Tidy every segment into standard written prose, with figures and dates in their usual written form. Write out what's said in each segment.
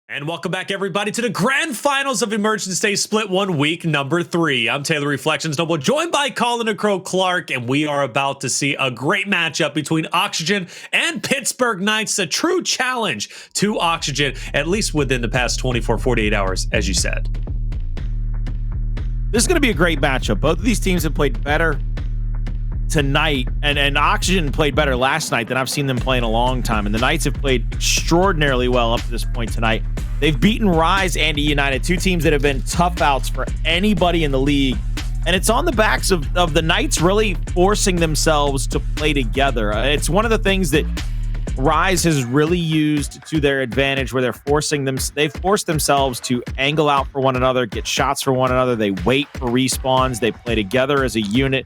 And welcome back, everybody, to the grand finals of Emergence Day Split 1 week number 3. I'm Taylor Reflections Noble, joined by Colin and Crow Clark, and we are about to see a great matchup between Oxygen and Pittsburgh Knights, a true challenge to Oxygen, at least within the past 24, 48 hours, as you said. This is going to be a great matchup. Both of these teams have played better tonight, and Oxygen played better last night than I've seen them play in a long time, and the Knights have played extraordinarily well up to this point tonight. They've beaten Rise and United, two teams that have been tough outs for anybody in the league, and it's on the backs of the Knights really forcing themselves to play together. It's one of the things that Rise has really used to their advantage, where they've forced themselves to angle out for one another, get shots for one another. They wait for respawns. They play together as a unit.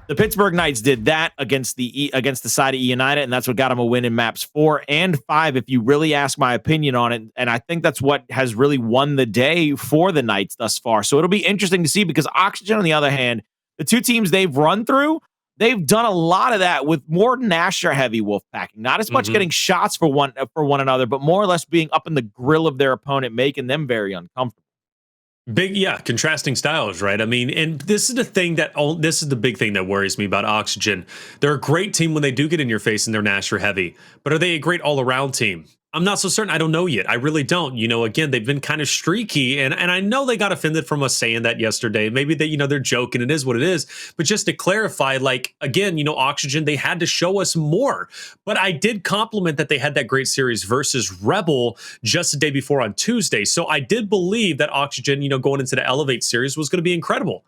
The Pittsburgh Knights did that against the side of United, and that's what got them a win in maps 4 and 5, if you really ask my opinion on it. And I think that's what has really won the day for the Knights thus far. So it'll be interesting to see, because Oxygen, on the other hand, the two teams they've run through, they've done a lot of that with more Nasher heavy wolf packing. Not as much getting shots for one another, but more or less being up in the grill of their opponent, making them very uncomfortable. Contrasting styles, right? I mean, and this is the big thing that worries me about Oxygen. They're a great team when they do get in your face and they're Nasher heavy, but are they a great all-around team? I'm not so certain. I don't know yet. I really don't. You know, again, they've been kind of streaky, and I know they got offended from us saying that yesterday. Maybe they're joking. It is what it is. But just to clarify, like, again, Oxygen, they had to show us more. But I did compliment that they had that great series versus Rebel just the day before on Tuesday. So I did believe that Oxygen, going into the Elevate series was going to be incredible.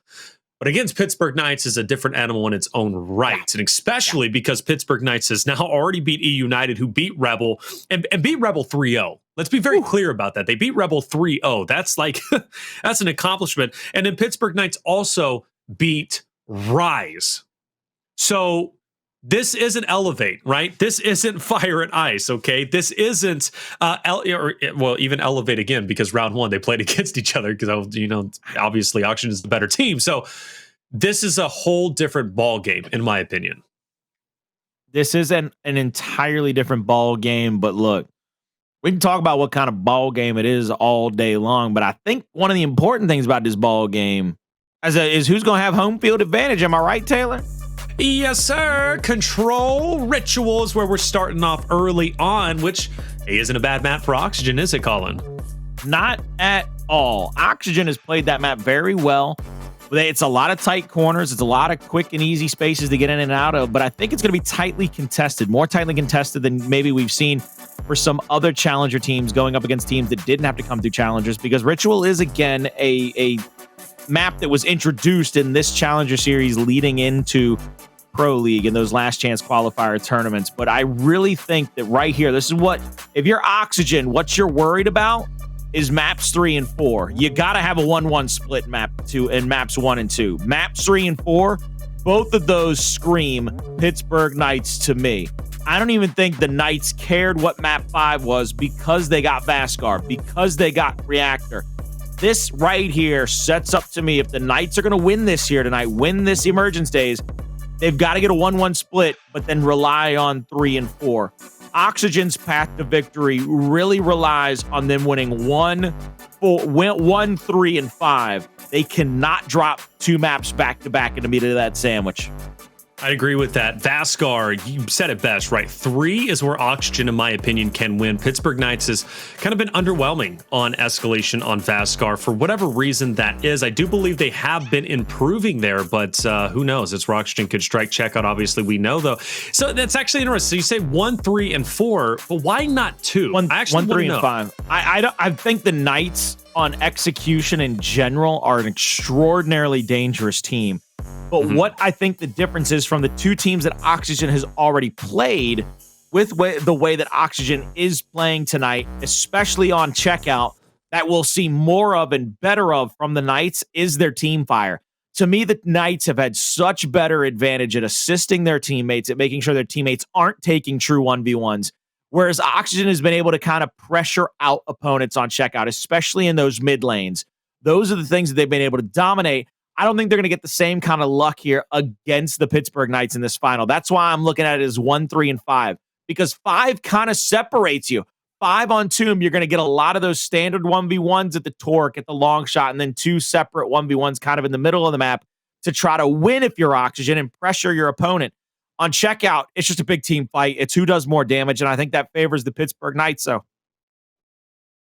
But against Pittsburgh Knights is a different animal in its own right, and especially because Pittsburgh Knights has now already beat United, who beat Rebel, and beat Rebel 3-0. Let's be very clear about that. They beat Rebel 3-0. That's like, that's an accomplishment. And then Pittsburgh Knights also beat Rise. So this isn't Elevate, right? This isn't Fire and Ice, okay? This isn't, even Elevate again, because round 1, they played against each other, because, obviously Oxygen is the better team. So this is a whole different ball game, in my opinion. This is an entirely different ball game, but look, we can talk about what kind of ball game it is all day long, but I think one of the important things about this ball game is who's going to have home field advantage. Am I right, Taylor? Yes, sir. Control Rituals, where we're starting off early on, which isn't a bad map for Oxygen, is it, Colin? Not at all. Oxygen has played that map very well. It's a lot of tight corners. It's a lot of quick and easy spaces to get in and out of, but I think it's going to be tightly contested, more tightly contested than maybe we've seen for some other challenger teams going up against teams that didn't have to come through challengers, because Ritual is, again, a map that was introduced in this challenger series leading into Pro League and those last chance qualifier tournaments. But I really think that right here, this is what, if you're Oxygen, what you're worried about is maps 3 and 4. You got to have a 1-1 split map 2 and maps 1 and 2. Maps 3 and 4, both of those scream Pittsburgh Knights to me. I don't even think the Knights cared what map 5 was, because they got Vasgar, because they got Reactor. This right here sets up to me, if the Knights are going to win this here tonight, win this Emergence Days, they've got to get a 1-1 split, but then rely on 3 and 4. Oxygen's path to victory really relies on them winning 1, 3, and 5. They cannot drop 2 maps back-to-back in the middle of that sandwich. I agree with that. Vasgar, you said it best, right? 3 is where Oxygen, in my opinion, can win. Pittsburgh Knights has kind of been underwhelming on Escalation on Vasgar for whatever reason that is. I do believe they have been improving there, but who knows? It's where Oxygen could strike checkout, obviously, we know, though. So that's actually interesting. So you say 1, 3, and 4, but why not 2? 1, 3, and 5. I think the Knights on execution in general are an extraordinarily dangerous team. But what I think the difference is from the two teams that Oxygen has already played with the way that Oxygen is playing tonight, especially on checkout, that we'll see more of and better of from the Knights, is their team fire. To me, the Knights have had such better advantage at assisting their teammates, at making sure their teammates aren't taking true 1v1s, whereas Oxygen has been able to kind of pressure out opponents on checkout, especially in those mid lanes. Those are the things that they've been able to dominate. I don't think they're going to get the same kind of luck here against the Pittsburgh Knights in this final. That's why I'm looking at it as 1, 3, and 5, because 5 kind of separates you. 5 on Tomb, you're going to get a lot of those standard 1v1s at the Torque, at the long shot, and then 2 separate 1v1s kind of in the middle of the map to try to win if you're Oxygen and pressure your opponent. On Checkout, it's just a big team fight. It's who does more damage, and I think that favors the Pittsburgh Knights. So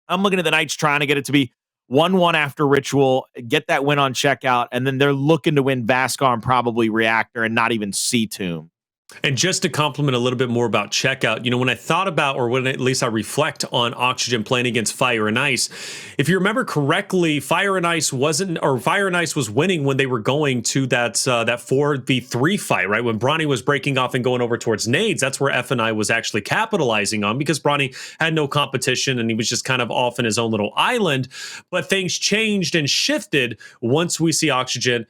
I'm looking at the Knights trying to get it to be 1-1 after Ritual, get that win on Checkout, and then they're looking to win Vasgar and probably Reactor and not even see Tomb. And just to compliment a little bit more about Checkout, when I thought about, or when at least I reflect on Oxygen playing against Fire and Ice, if you remember correctly, Fire and Ice was winning when they were going to that 4v3 fight, right? When Bronny was breaking off and going over towards nades, that's where F&I was actually capitalizing on, because Bronny had no competition and he was just kind of off in his own little island. But things changed and shifted once we see Oxygen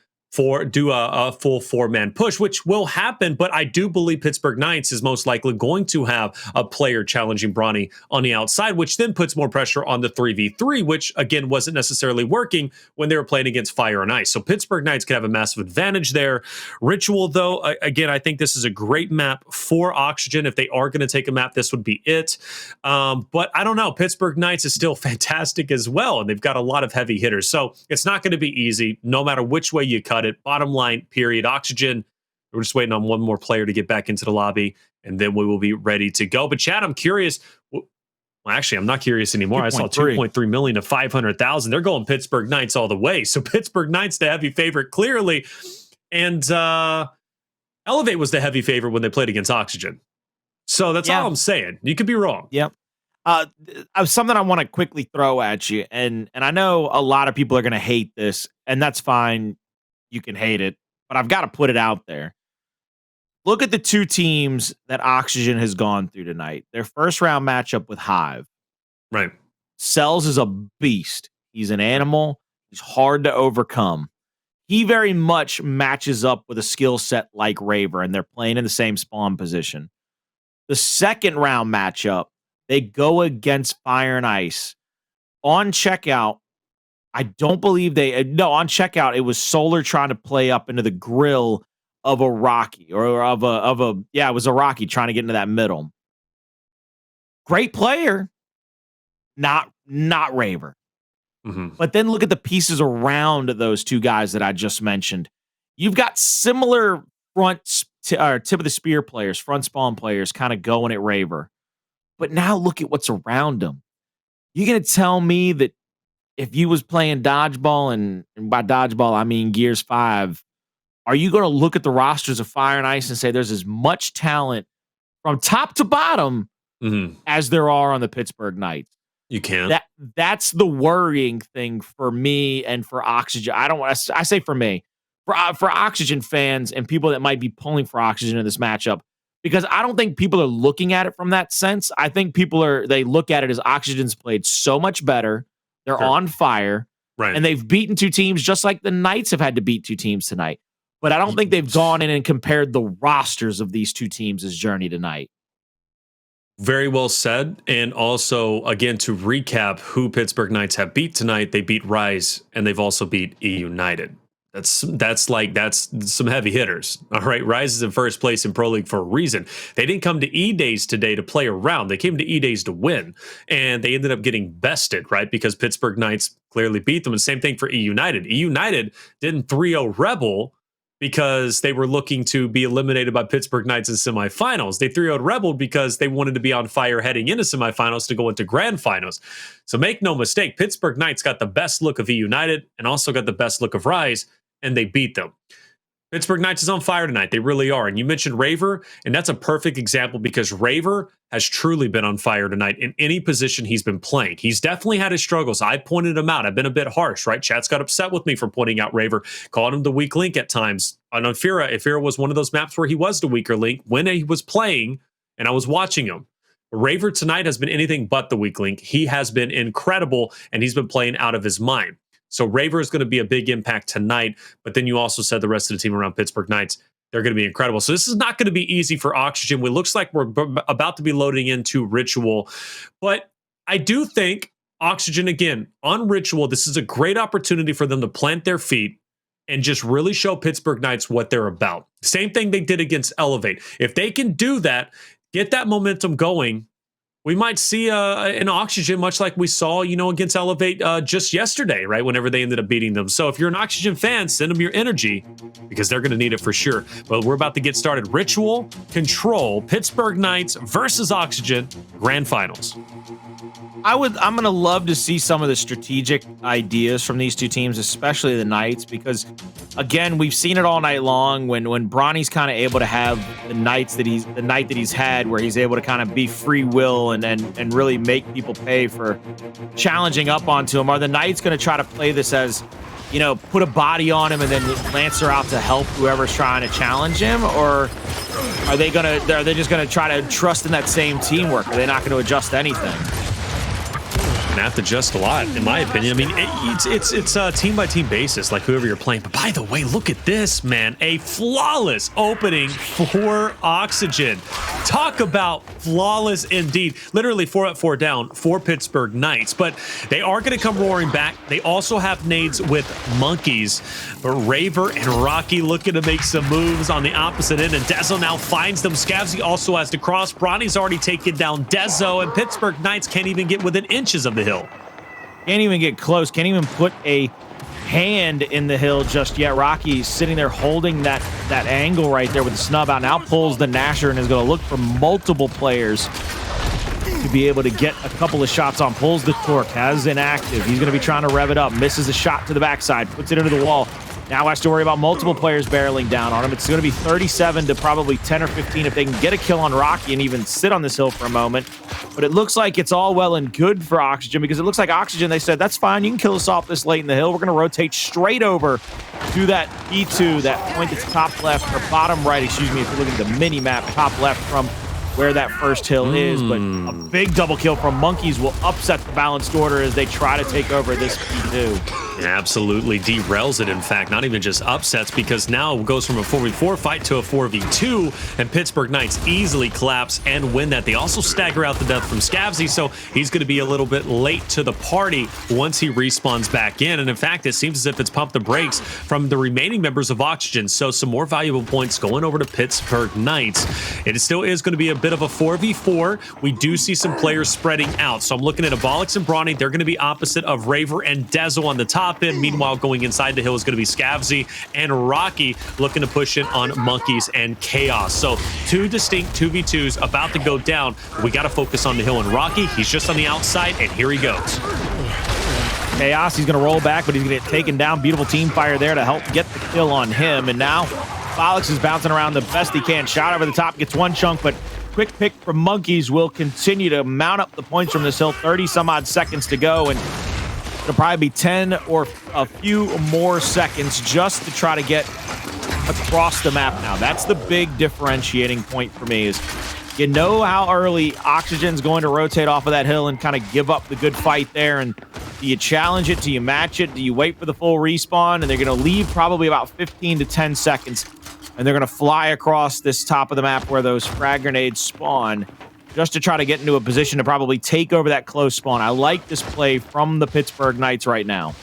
do a full 4-man push, which will happen, but I do believe Pittsburgh Knights is most likely going to have a player challenging Bronny on the outside, which then puts more pressure on the 3v3, which again wasn't necessarily working when they were playing against Fire and Ice. So Pittsburgh Knights could have a massive advantage there. Ritual, though, again, I think this is a great map for Oxygen. If they are going to take a map, this would be it. But I don't know. Pittsburgh Knights is still fantastic as well, and they've got a lot of heavy hitters. So it's not going to be easy, no matter which way you cut it. Bottom line, period. Oxygen, we're just waiting on one more player to get back into the lobby, and then we will be ready to go. But Chad, I'm curious. Well, actually, I'm not curious anymore. I saw 2.3 million to 500,000. They're going Pittsburgh Knights all the way. So Pittsburgh Knights, the heavy favorite, clearly. And Elevate was the heavy favorite when they played against Oxygen. So that's all I'm saying. You could be wrong. Yep. Something I want to quickly throw at you, and I know a lot of people are going to hate this, and that's fine. You can hate it, but I've got to put it out there. Look at the 2 teams that Oxygen has gone through tonight. Their first round matchup with Hive. Right. Cells is a beast. He's an animal. He's hard to overcome. He very much matches up with a skill set like Raver, and they're playing in the same spawn position. The second round matchup, they go against Fire and Ice. On Checkout, I don't believe on Checkout, it was Solar trying to play up into the grill of a Rocky, or it was a Rocky trying to get into that middle. Great player, not Raver. Mm-hmm. But then look at the pieces around those 2 guys that I just mentioned. You've got similar tip of the spear players, front spawn players kind of going at Raver. But now look at what's around them. You're going to tell me that if you was playing dodgeball, and by dodgeball, I mean Gears 5, are you going to look at the rosters of Fire and Ice and say there's as much talent from top to bottom as there are on the Pittsburgh Knights? You can't. That's the worrying thing for me and for Oxygen. I say for me. For Oxygen fans and people that might be pulling for Oxygen in this matchup, because I don't think people are looking at it from that sense. I think they look at it as Oxygen's played so much better. They're on fire, right? And they've beaten 2 teams just like the Knights have had to beat 2 teams tonight. But I don't think they've gone in and compared the rosters of these 2 teams' journey tonight. Very well said. And also, again, to recap who Pittsburgh Knights have beat tonight, they beat Rise, and they've also beat E United. That's some heavy hitters. All right. Rise is in first place in Pro League for a reason. They didn't come to EDAYS today to play around. They came to EDAYS to win. And they ended up getting bested, right? Because Pittsburgh Knights clearly beat them. And same thing for E United. E United didn't 3-0 Rebel because they were looking to be eliminated by Pittsburgh Knights in semifinals. They 3-0 Rebel because they wanted to be on fire heading into semifinals to go into grand finals. So make no mistake, Pittsburgh Knights got the best look of E United and also got the best look of Rise, and they beat them. Pittsburgh Knights is on fire tonight. They really are. And you mentioned Raver, and that's a perfect example because Raver has truly been on fire tonight in any position he's been playing. He's definitely had his struggles. I pointed him out. I've been a bit harsh, right? Chat's got upset with me for pointing out Raver, calling him the weak link at times. And on Fira was one of those maps where he was the weaker link when he was playing, and I was watching him. Raver tonight has been anything but the weak link. He has been incredible, and he's been playing out of his mind. So Raver is going to be a big impact tonight, but then you also said the rest of the team around Pittsburgh Knights, they're going to be incredible. So this is not going to be easy for Oxygen. It looks like we're about to be loading into Ritual, but I do think Oxygen, again, on Ritual, this is a great opportunity for them to plant their feet and just really show Pittsburgh Knights what they're about. Same thing they did against Elevate. If they can do that, get that momentum going, We might see an Oxygen, much like we saw, against Elevate just yesterday, right? Whenever they ended up beating them. So if you're an Oxygen fan, send them your energy because they're going to need it for sure. But we're about to get started. Ritual, Control, Pittsburgh Knights versus Oxygen, Grand Finals. I'm going to love to see some of the strategic ideas from these two teams, especially the Knights, because again, we've seen it all night long when Bronny's kind of able to have the night that he's had, where he's able to kind of be free will and really make people pay for challenging up onto him. Are the Knights going to try to play this as, put a body on him and then Lancer out to help whoever's trying to challenge him, or are they just going to try to trust in that same teamwork? Are they not going to adjust anything? Gonna have to adjust a lot, in my opinion. I mean, it's a team by team basis, like whoever you're playing. But by the way, look at this, man! A flawless opening for Oxygen. Talk about flawless indeed. Literally 4 up, 4 down for Pittsburgh Knights. But they are going to come roaring back. They also have nades with Monkyz, but Raver and Rocky looking to make some moves on the opposite end, and Dezo now finds them. Scavzy also has to cross. Bronny's already taken down Dezo, and Pittsburgh Knights can't even get within inches of the hill. Can't even get close. Can't even put a hand in the hill just yet. Rocky's sitting there holding that angle right there with the snub out. Now pulls the Nasher and is going to look for multiple players to be able to get a couple of shots on. Pulls the torque, has inactive. He's going to be trying to rev it up. Misses a shot to the backside. Puts it into the wall. Now has to worry about multiple players barreling down on him. It's going to be 37 to probably 10 or 15 if they can get a kill on Rocky and even sit on this hill for a moment. But it looks like it's all well and good for Oxygen, because it looks like Oxygen, they said, that's fine, you can kill us off this late in the hill. We're going to rotate straight over to that E2, that point that's top left, or bottom right, excuse me, if you're looking at the mini-map, top left from where that first hill is. But a big double kill from Monkyz will upset the balanced order as they try to take over this P2. Absolutely derails it, in fact, not even just upsets, because now it goes from a 4v4 fight to a 4v2, and Pittsburgh Knights easily collapse and win that. They also stagger out the death from Scavzy, so he's going to be a little bit late to the party once he respawns back in. And in fact, it seems as if it's pumped the brakes from the remaining members of Oxygen, so some more valuable points going over to Pittsburgh Knights. It still is going to be a bit of a 4v4. We do see some players spreading out, so I'm looking at Abolics and Bronny. They're going to be opposite of Raver and Dezo on the top end. Meanwhile, going inside the hill is going to be Scavzy and Rocky looking to push in on Monkyz and Chaoz. So two distinct 2v2s about to go down. We got to focus on the hill and Rocky. He's just on the outside, and here he goes. Chaoz, he's going to roll back, but he's going to get taken down. Beautiful team fire there to help get the kill on him. And now Abolics is bouncing around the best he can. Shot over the top, gets one chunk, but quick pick from Monkyz will continue to mount up the points from this hill. 30 some odd seconds to go, and it'll probably be 10 or a few more seconds just to try to get across the map now. That's the big differentiating point for me, is you know how early Oxygen's going to rotate off of that hill and kind of give up the good fight there. And do you challenge it? Do you match it? Do you wait for the full respawn? And they're going to leave probably about 15 to 10 seconds. And they're going to fly across this top of the map where those frag grenades spawn, just to try to get into a position to probably take over that close spawn. I like this play from the Pittsburgh Knights right now.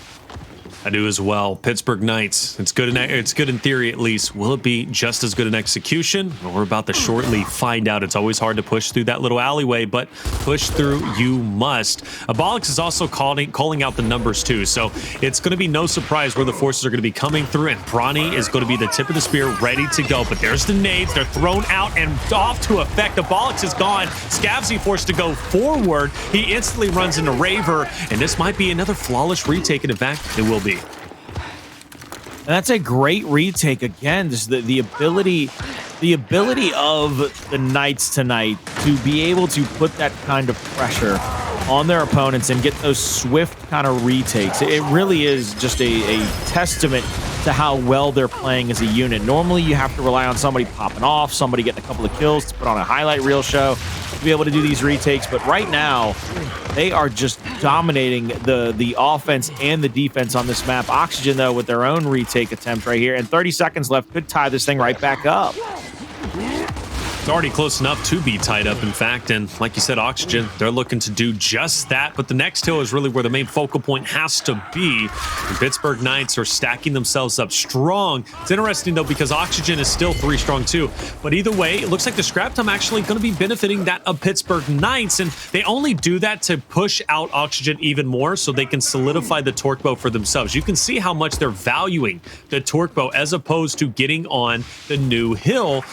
I do as well. Pittsburgh Knights. It's good in theory, at least. Will it be just as good in execution? Well, we're about to shortly find out. It's always hard to push through that little alleyway, but push through you must. Abolics is also calling out the numbers too, so it's going to be no surprise where the forces are going to be coming through, and Bronny is going to be the tip of the spear, ready to go. But there's the nades. They're thrown out and off to effect. Abolics is gone. Scavzy forced to go forward. He instantly runs into Raver, and this might be another flawless retake, and in fact, it will be. And that's a great retake again. Just the ability of the Knights tonight to be able to put that kind of pressure on their opponents and get those swift kind of retakes. It really is just a testament to how well they're playing as a unit. Normally, you have to rely on somebody popping off, somebody getting a couple of kills to put on a highlight reel show to be able to do these retakes. But right now, they are just dominating the offense and the defense on this map. Oxygen, though, with their own retake attempt right here. And 30 seconds left could tie this thing right back up. It's already close enough to be tied up, in fact, and like you said, Oxygen, they're looking to do just that, but the next hill is really where the main focal point has to be, and Pittsburgh Knights are stacking themselves up strong. It's interesting, though, because Oxygen is still 3 strong, too, but either way, it looks like the scrap time actually going to be benefiting that of Pittsburgh Knights, and they only do that to push out Oxygen even more so they can solidify the torque bow for themselves. You can see how much they're valuing the torque bow as opposed to getting on the new hill.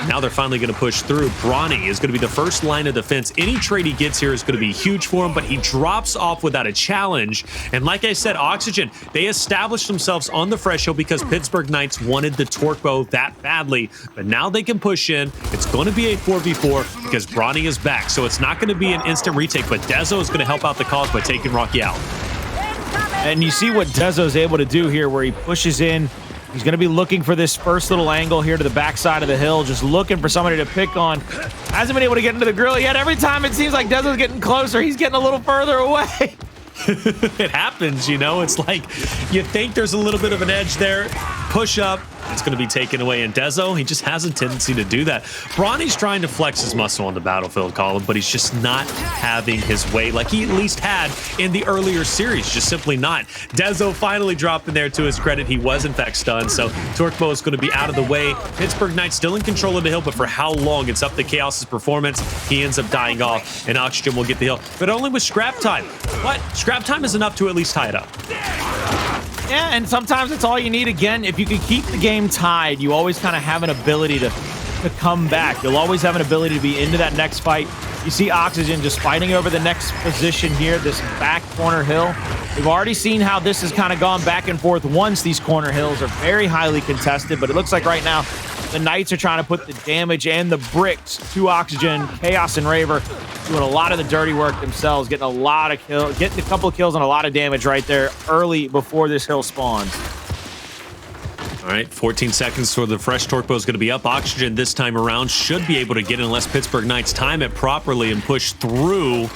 Now they're finally going to push through. Bronny is going to be the first line of defense. Any trade he gets here is going to be huge for him, but he drops off without a challenge. And like I said, Oxygen, they established themselves on the fresh hill because Pittsburgh Knights wanted the torque bow that badly, but now they can push in. It's going to be a 4v4 because Bronny is back, so it's not going to be an instant retake, but Dezo is going to help out the cause by taking Rocky out. And you see what Dezo's able to do here where he pushes in. He's going to be looking for this first little angle here to the backside of the hill, just looking for somebody to pick on. Hasn't been able to get into the grill yet. Every time it seems like Dezo's getting closer, he's getting a little further away. It happens, you know. It's like you think there's a little bit of an edge there. Push up. It's going to be taken away. And Dezo, he just has a tendency to do that. Bronny's trying to flex his muscle on the battlefield column, but he's just not having his way like he at least had in the earlier series. Just simply not. Dezo finally dropped in there. To his credit, he was in fact stunned. So torque bow is going to be out of the way. Pittsburgh Knights still in control of the hill, but for how long? It's up to Chaoz's performance. He ends up dying off, and Oxygen will get the hill, but only with scrap time. But scrap time is enough to at least tie it up. Yeah, and sometimes it's all you need. Again, if you can keep the game tied, you always kind of have an ability to come back. You'll always have an ability to be into that next fight. You see Oxygen just fighting over the next position here, this back corner hill. We've already seen how this has kind of gone back and forth once. These corner hills are very highly contested, but it looks like right now the Knights are trying to put the damage and the bricks to Oxygen. Chaoz and Raver doing a lot of the dirty work themselves, getting a lot of kills, getting a couple of kills and a lot of damage right there early before this hill spawns. All right, 14 seconds for the fresh torque bow is going to be up. Oxygen this time around should be able to get in unless Pittsburgh Knights time it properly and push through.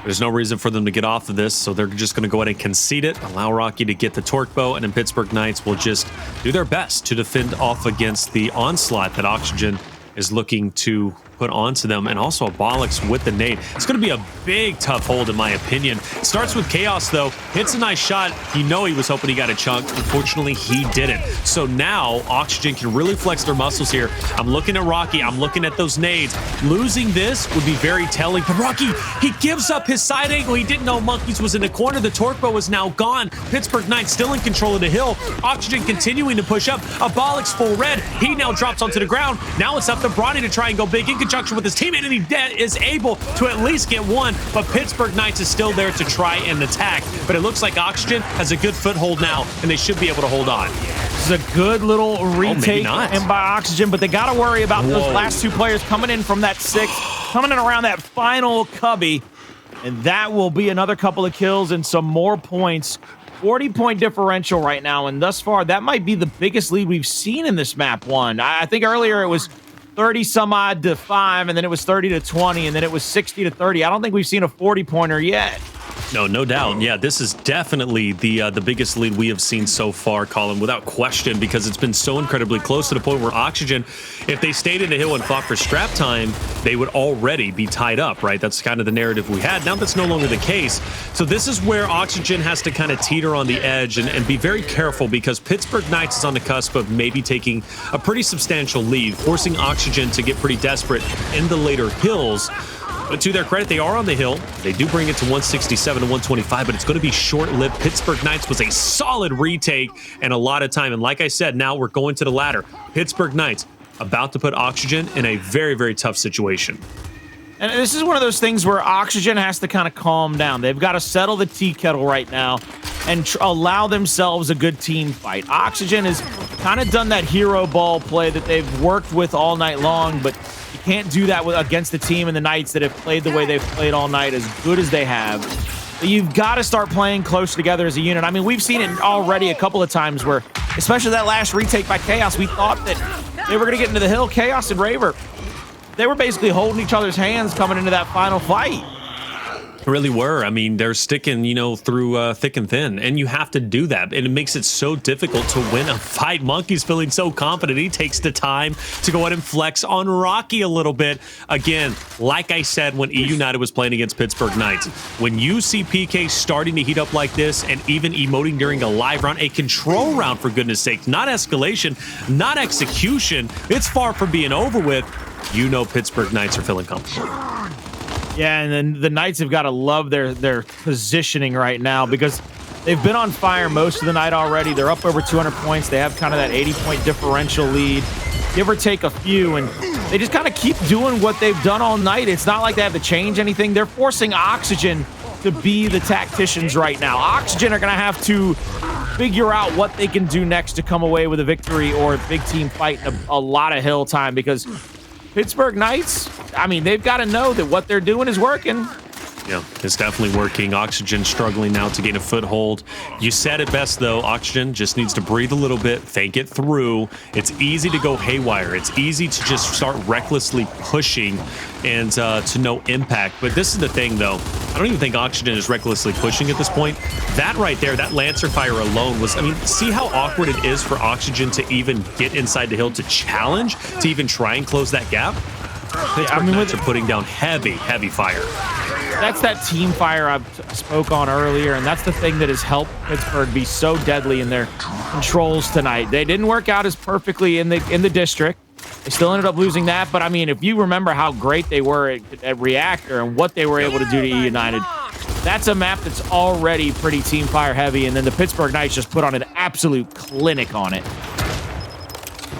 There's no reason for them to get off of this, so they're just going to go ahead and concede it, allow Rocky to get the torque bow, and then Pittsburgh Knights will just do their best to defend off against the onslaught that Oxygen is looking to put onto them, and also Abolics with the nade. It's going to be a big, tough hold, in my opinion. Starts with Chaoz, though. Hits a nice shot. You know he was hoping he got a chunk. Unfortunately, he didn't. So now, Oxygen can really flex their muscles here. I'm looking at Rocky. I'm looking at those nades. Losing this would be very telling. But Rocky, he gives up his side angle. He didn't know Monkyz was in the corner. The torque bow is now gone. Pittsburgh Knights still in control of the hill. Oxygen continuing to push up. Abolics full red. He now drops onto the ground. Now it's up to Bronny to try and go big in conjunction with his teammate, and he is able to at least get one, but Pittsburgh Knights is still there to try and attack. But it looks like Oxygen has a good foothold now, and they should be able to hold on. This is a good little retake and by Oxygen, but they got to worry about those last two players coming in from that 6, coming in around that final cubby, and that will be another couple of kills and some more points. 40-point differential right now, and thus far, that might be the biggest lead we've seen in this map one. I think earlier it was 30 some odd to 5, and then it was 30 to 20, and then it was 60 to 30. I don't think we've seen a 40-pointer yet. No doubt. Yeah, this is definitely the biggest lead we have seen so far, Colin, without question, because it's been so incredibly close to the point where Oxygen, if they stayed in the hill and fought for scrap time, they would already be tied up, right? That's kind of the narrative we had. Now that's no longer the case. So this is where Oxygen has to kind of teeter on the edge and be very careful, because Pittsburgh Knights is on the cusp of maybe taking a pretty substantial lead, forcing Oxygen to get pretty desperate in the later hills. But to their credit, they are on the hill. They do bring it to 167 to 125, but it's going to be short-lived. Pittsburgh Knights was a solid retake and a lot of time. And like I said, now we're going to the ladder. Pittsburgh Knights about to put Oxygen in a very, very tough situation. And this is one of those things where Oxygen has to kind of calm down. They've got to settle the tea kettle right now and allow themselves a good team fight. Oxygen has kind of done that hero ball play that they've worked with all night long, but you can't do that against the team and the Knights that have played the way they've played all night, as good as they have. You've got to start playing close together as a unit. I mean, we've seen it already a couple of times where, especially that last retake by Chaoz, we thought that they were going to get into the hill. Chaoz and Raver, they were basically holding each other's hands coming into that final fight. Really were. I mean, they're sticking, through thick and thin, and you have to do that. And it makes it so difficult to win a fight. Monkyz feeling so confident. He takes the time to go ahead and flex on Rocky a little bit. Again, like I said, when United was playing against Pittsburgh Knights, when you see PK starting to heat up like this and even emoting during a live round, a control round, for goodness sake, not escalation, not execution, it's far from being over with. Pittsburgh Knights are feeling comfortable. Yeah, and then the Knights have got to love their positioning right now because they've been on fire most of the night already. They're up over 200 points. They have kind of that 80-point differential lead, give or take a few, and they just kind of keep doing what they've done all night. It's not like they have to change anything. They're forcing Oxygen to be the tacticians right now. Oxygen are going to have to figure out what they can do next to come away with a victory or a big team fight in a lot of hill time because Pittsburgh Knights, I mean, they've got to know that what they're doing is working. Yeah, it's definitely working. Oxygen struggling now to gain a foothold. You said it best, though. Oxygen just needs to breathe a little bit, think it through. It's easy to go haywire. It's easy to just start recklessly pushing and to no impact. But this is the thing, though. I don't even think Oxygen is recklessly pushing at this point. That right there, that Lancer fire alone was, I mean, see how awkward it is for Oxygen to even get inside the hill to challenge, to even try and close that gap? I mean, Knights are putting down heavy fire. That's that team fire I spoke on earlier, and that's the thing that has helped Pittsburgh be so deadly in their controls tonight. They didn't work out as perfectly in the district. They still ended up losing that, but I mean, if you remember how great they were at Reactor and what they were able to do to United, that's a map that's already pretty team fire heavy, and then the Pittsburgh Knights just put on an absolute clinic on it.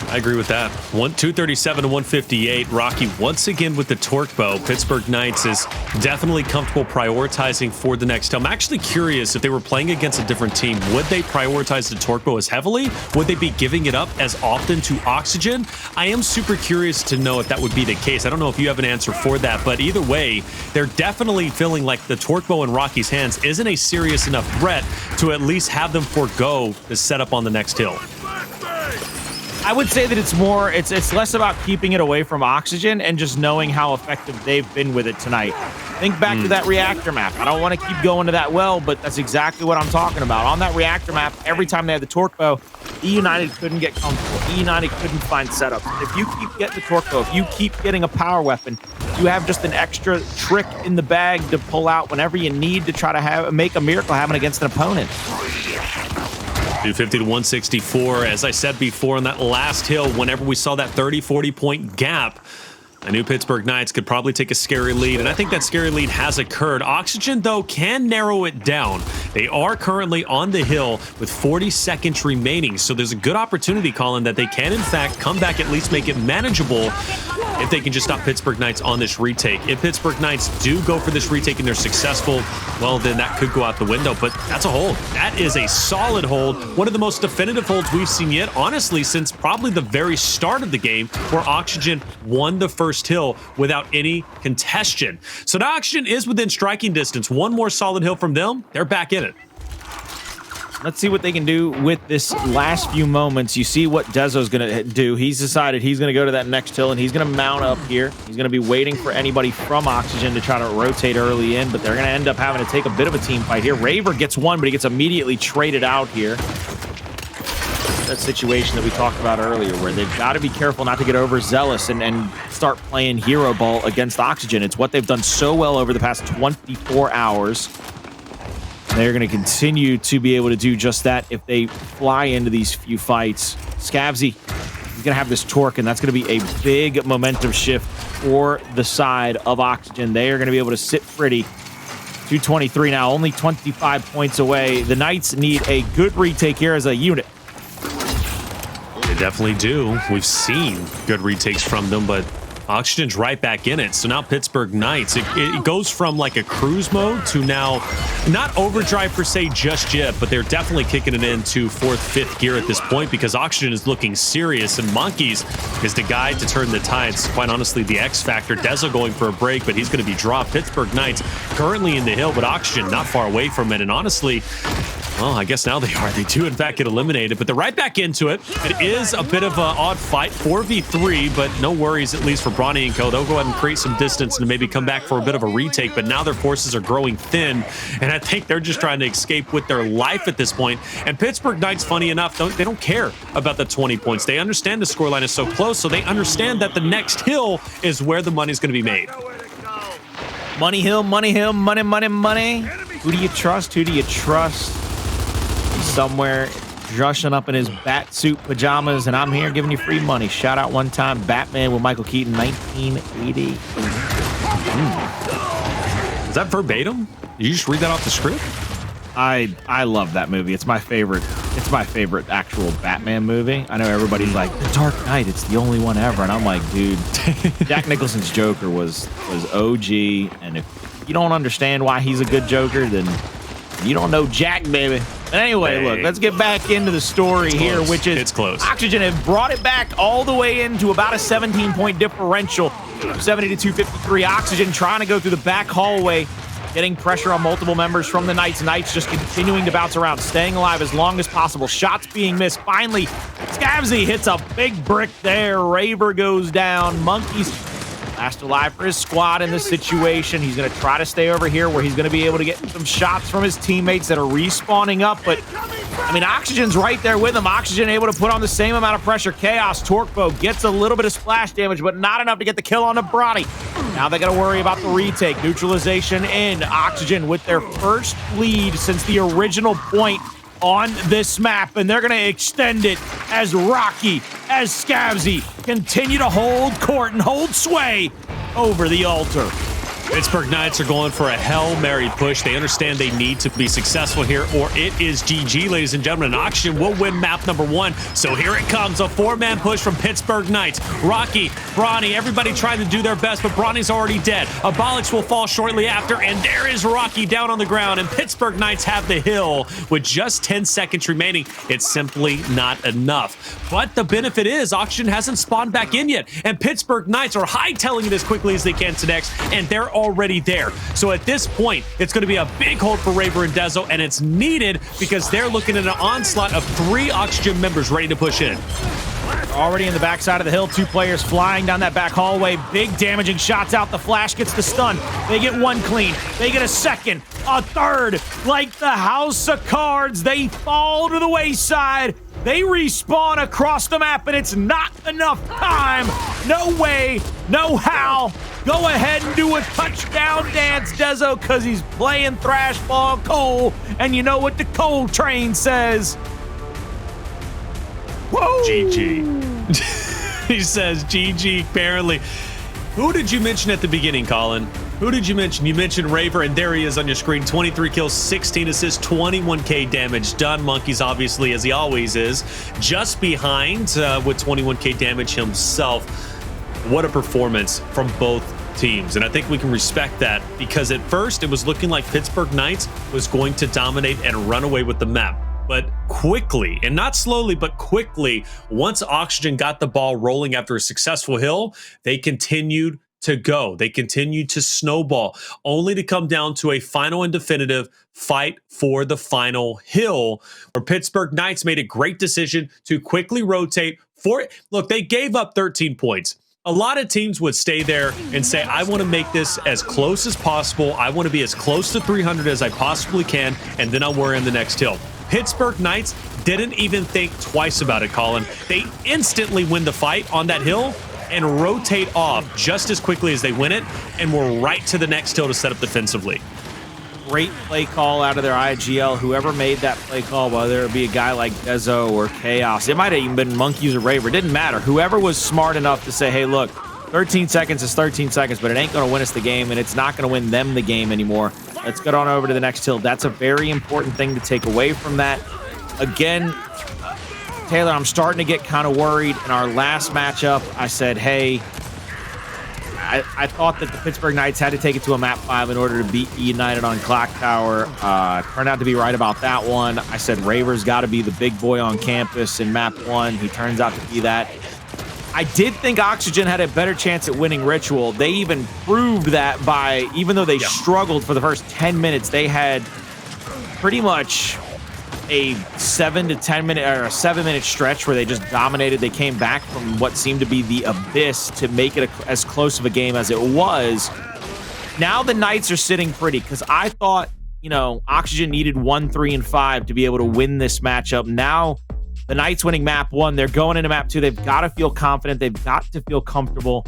I agree with that. 237 to 158. Rocky once again with the torque bow. Pittsburgh Knights is definitely comfortable prioritizing for the next. I'm actually curious if they were playing against a different team, would they prioritize the torque bow as heavily? Would they be giving it up as often to Oxygen? I am super curious to know if that would be the case. I don't know if you have an answer for that, but either way, they're definitely feeling like the torque bow in Rocky's hands isn't a serious enough threat to at least have them forego the setup on the next hill. I would say that it's less about keeping it away from Oxygen and just knowing how effective they've been with it tonight. Think back to that Reactor map. I don't want to keep going to that well, but that's exactly what I'm talking about. On that Reactor map, every time they had the torque bow, United couldn't get comfortable. United couldn't find setups. If you keep getting the torque bow, if you keep getting a power weapon, you have just an extra trick in the bag to pull out whenever you need to try to make a miracle happen against an opponent. 250 to 164. As I said before on that last hill, whenever we saw that 30-40 point gap, I knew Pittsburgh Knights could probably take a scary lead, and I think that scary lead has occurred. Oxygen, though, can narrow it down. They are currently on the hill with 40 seconds remaining, so there's a good opportunity, Colin, that they can, in fact, come back, at least make it manageable if they can just stop Pittsburgh Knights on this retake. If Pittsburgh Knights do go for this retake and they're successful, well, then that could go out the window, but that's a hold. That is a solid hold. One of the most definitive holds we've seen yet, honestly, since probably the very start of the game, where Oxygen won the first hill without any contention. So now Oxygen is within striking distance. One more solid hill from them, they're back in it. Let's see what they can do with this last few moments. You see what Dezo's going to do. He's decided he's going to go to that next hill, and he's going to mount up here. He's going to be waiting for anybody from Oxygen to try to rotate early in, but they're going to end up having to take a bit of a team fight here. Raver gets one, but he gets immediately traded out here. That situation that we talked about earlier, where they've got to be careful not to get overzealous and start playing hero ball against Oxygen. It's what they've done so well over the past 24 hours. They're going to continue to be able to do just that if they fly into these few fights. Scavzy is going to have this torque, and that's going to be a big momentum shift for the side of Oxygen. They are going to be able to sit pretty. 223 now, only 25 points away. The Knights need a good retake here as a unit. They definitely do. We've seen good retakes from them, but Oxygen's right back in it. So now Pittsburgh Knights, it goes from like a cruise mode to now not overdrive per se just yet, but they're definitely kicking it into fourth, fifth gear at this point because Oxygen is looking serious, and Monkyz is the guy to turn the tides. Quite honestly, the X factor. Dezo going for a break, but he's going to be dropped. Pittsburgh Knights currently in the hill, but Oxygen not far away from it. And honestly, Well, I guess now they are. They do, in fact, get eliminated, but they're right back into it. It is a bit of an odd fight, 4v3, but no worries, at least for Bronny and co. They'll go ahead and create some distance and maybe come back for a bit of a retake, but now their forces are growing thin, and I think they're just trying to escape with their life at this point. And Pittsburgh Knights, funny enough, they don't care about the 20 points. They understand the scoreline is so close, so they understand that the next hill is where the money's going to be made. Money hill, money hill, money, money, money. Who do you trust? Who do you trust? He's somewhere dressing up in his bat suit pajamas, and I'm here giving you free money. Shout out one time, Batman with Michael Keaton, 1980. Is that verbatim? Did you just read that off the script? I love that movie. It's my favorite. It's my favorite actual Batman movie. I know everybody's like, The Dark Knight, it's the only one ever. And I'm like, dude, Jack Nicholson's Joker was OG. And if you don't understand why he's a good Joker, then you don't know Jack, baby. But anyway, look, let's get back into the story here, which is it's close. Oxygen have brought it back all the way into about a 17-point differential. 70 to 253. Oxygen trying to go through the back hallway, getting pressure on multiple members from the Knights. Knights just continuing to bounce around, staying alive as long as possible. Shots being missed. Finally, Scavzy hits a big brick there. Raver goes down. Monkyz last alive for his squad in this situation. He's going to try to stay over here where he's going to be able to get some shots from his teammates that are respawning up. But, I mean, Oxygen's right there with him. Oxygen able to put on the same amount of pressure. Chaoz, Torquebo gets a little bit of splash damage, but not enough to get the kill on the Bronny. Now they got to worry about the retake. Neutralization in. Oxygen with their first lead since the original point on this map, and they're going to extend it as Rocky, as Scavzy continue to hold court and hold sway over the altar. Pittsburgh Knights are going for a Hail Mary push. They understand they need to be successful here, or it is GG, ladies and gentlemen. And Oxygen will win map number 1. So here it comes, a 4-man push from Pittsburgh Knights. Rocky, Bronny, everybody trying to do their best, but Bronny's already dead. Abolics will fall shortly after, and there is Rocky down on the ground, and Pittsburgh Knights have the hill with just 10 seconds remaining. It's simply not enough. But the benefit is Oxygen hasn't spawned back in yet, and Pittsburgh Knights are hightailing it as quickly as they can to next, and they're already there. So at this point, it's going to be a big hold for Raver and Dezo, and it's needed because they're looking at an onslaught of 3 Oxygen members ready to push in. Already in the backside of the hill, 2 players flying down that back hallway. Big damaging shots out. The flash gets the stun. They get 1 clean. They get a second, a third. Like the house of cards, they fall to the wayside. They respawn across the map, and it's not enough time. No way, no how. Go ahead and do a touchdown dance, Dezo, because he's playing thrash ball Cole. And you know what the Cole train says. Whoa! GG. He says GG, apparently. Who did you mention at the beginning, Colin? Who did you mention? You mentioned Raver, and there he is on your screen. 23 kills, 16 assists, 21k damage done. Monkyz, obviously, as he always is, just behind with 21k damage himself. What a performance from both teams, and I think we can respect that because at first it was looking like Pittsburgh Knights was going to dominate and run away with the map. But quickly, and not slowly, but quickly, once Oxygen got the ball rolling after a successful hill, they continued to go. They continued to snowball, only to come down to a final and definitive fight for the final hill, where Pittsburgh Knights made a great decision to quickly rotate for it. Look, they gave up 13 points. A lot of teams would stay there and say, I want to make this as close as possible. I want to be as close to 300 as I possibly can, and then I'll worry on the next hill. Pittsburgh Knights didn't even think twice about it, Colin. They instantly win the fight on that hill and rotate off just as quickly as they win it, and we're right to the next hill to set up defensively. Great play call out of their IGL. Whoever made that play call, whether it be a guy like Dezo or Chaoz, it might have even been Monkyz or Raver, didn't matter. Whoever was smart enough to say, hey, look, 13 seconds is 13 seconds, but it ain't going to win us the game, and it's not going to win them the game anymore. Let's get on over to the next hill. That's a very important thing to take away from that. Again, Taylor, I'm starting to get kind of worried. In our last matchup, I said, hey, I thought that the Pittsburgh Knights had to take it to a map 5 in order to beat United on Clock Tower. Turned out to be right about that one. I said Raver's got to be the big boy on campus in map 1. He turns out to be that. I did think Oxygen had a better chance at winning Ritual. They even proved that by, even though they struggled for the first 10 minutes, they had pretty much a 7 to 10 minute or a 7-minute stretch where they just dominated. They came back from what seemed to be the abyss to make it as close of a game as it was. Now the Knights are sitting pretty because I thought, you know, Oxygen needed 1, 3, and 5 to be able to win this matchup. Now the Knights winning map 1, they're going into map 2. They've got to feel confident. They've got to feel comfortable.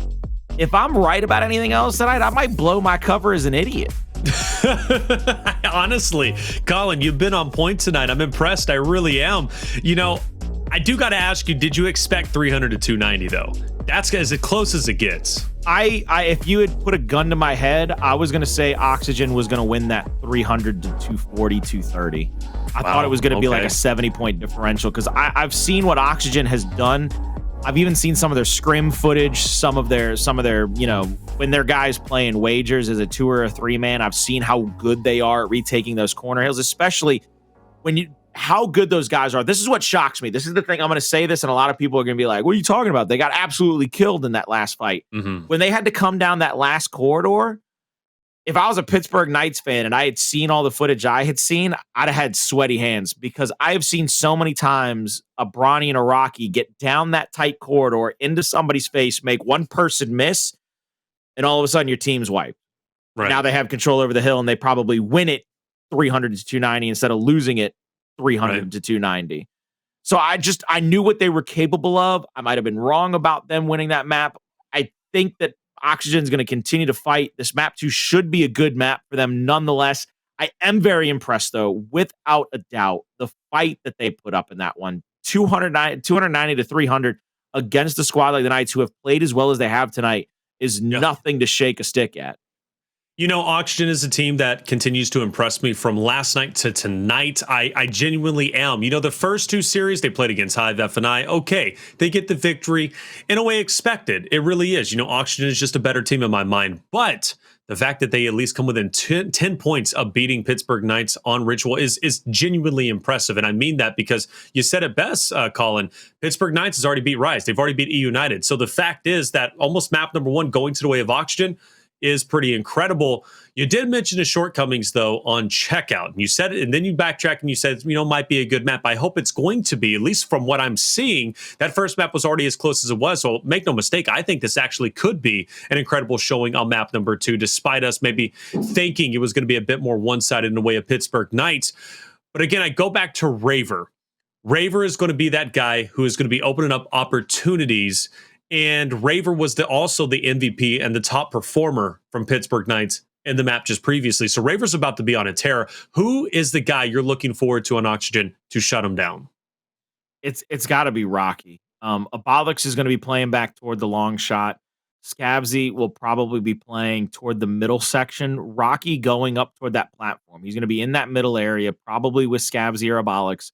If I'm right about anything else tonight, I might blow my cover as an idiot. Honestly, Colin, you've been on point tonight. I'm impressed. I really am. You know, I do got to ask you, did you expect 300 to 290 though? That's as close as it gets. If you had put a gun to my head, I was going to say Oxygen was going to win that 300 to 240, 230. I thought it was going to be like a 70-point differential because I've seen what Oxygen has done. I've even seen some of their scrim footage, some of their, you know, when their guys playing wagers as a 2 or a 3-man. I've seen how good they are at retaking those corner hills, especially when how good those guys are. This is what shocks me. This is the thing. I'm going to say this, and a lot of people are going to be like, what are you talking about? They got absolutely killed in that last fight. When they had to come down that last corridor, if I was a Pittsburgh Knights fan and I had seen all the footage I had seen, I'd have had sweaty hands because I have seen so many times a Bronny and a Rocky get down that tight corridor into somebody's face, make one person miss, and all of a sudden your team's wiped. Right. Now they have control over the hill and they probably win it 300 to 290 instead of losing it 300 to 290. So I knew what they were capable of. I might have been wrong about them winning that map. I think that Oxygen's going to continue to fight. This map 2 should be a good map for them nonetheless. I am very impressed, though, without a doubt, the fight that they put up in that one. 290 to 300 against a squad like the Knights who have played as well as they have tonight is nothing to shake a stick at. You know, Oxygen is a team that continues to impress me from last night to tonight. I genuinely am. You know, the first 2 series they played against Hive F&I, okay, they get the victory in a way expected. It really is. You know, Oxygen is just a better team in my mind. But the fact that they at least come within 10 points of beating Pittsburgh Knights on Ritual is genuinely impressive. And I mean that because you said it best, Colin. Pittsburgh Knights has already beat Rise. They've already beat E United. So the fact is that almost map number 1 going to the way of Oxygen is pretty incredible. You did mention the shortcomings, though, on checkout. You said it, and then you backtrack and you said, you know, might be a good map. I hope it's going to be, at least from what I'm seeing. That first map was already as close as it was, so make no mistake, I think this actually could be an incredible showing on map number 2, despite us maybe thinking it was going to be a bit more one-sided in the way of Pittsburgh Knights. But again, I go back to Raver. Raver is going to be that guy who is going to be opening up opportunities. And Raver was also the MVP and the top performer from Pittsburgh Knights in the map just previously. So Raver's about to be on a tear. Who is the guy you're looking forward to on Oxygen to shut him down? It's got to be Rocky. Abolics is going to be playing back toward the long shot. Scavzy will probably be playing toward the middle section. Rocky going up toward that platform. He's going to be in that middle area, probably with Scavzy or Abolics.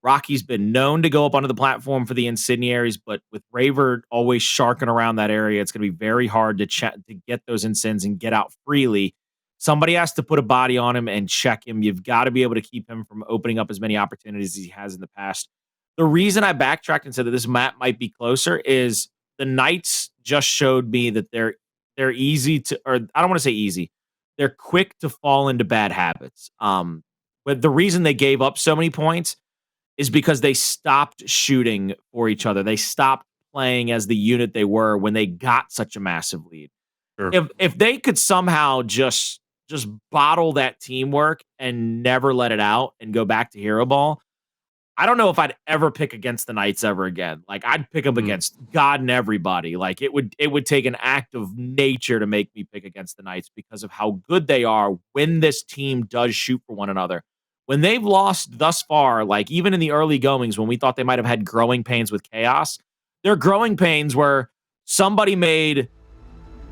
Rocky's been known to go up onto the platform for the incendiaries, but with Raver always sharking around that area, it's going to be very hard to get those incens and get out freely. Somebody has to put a body on him and check him. You've got to be able to keep him from opening up as many opportunities as he has in the past. The reason I backtracked and said that this map might be closer is the Knights just showed me that they're easy to, or I don't want to say easy. They're quick to fall into bad habits. But the reason they gave up so many points is because they stopped shooting for each other. They stopped playing as the unit they were when they got such a massive lead. Sure. If they could somehow just bottle that teamwork and never let it out and go back to hero ball, I don't know if I'd ever pick against the Knights ever again. Like I'd pick them against God and everybody. Like it would take an act of nature to make me pick against the Knights because of how good they are when this team does shoot for one another. When they've lost thus far, like even in the early goings when we thought they might have had growing pains with Chaos, their growing pains were somebody made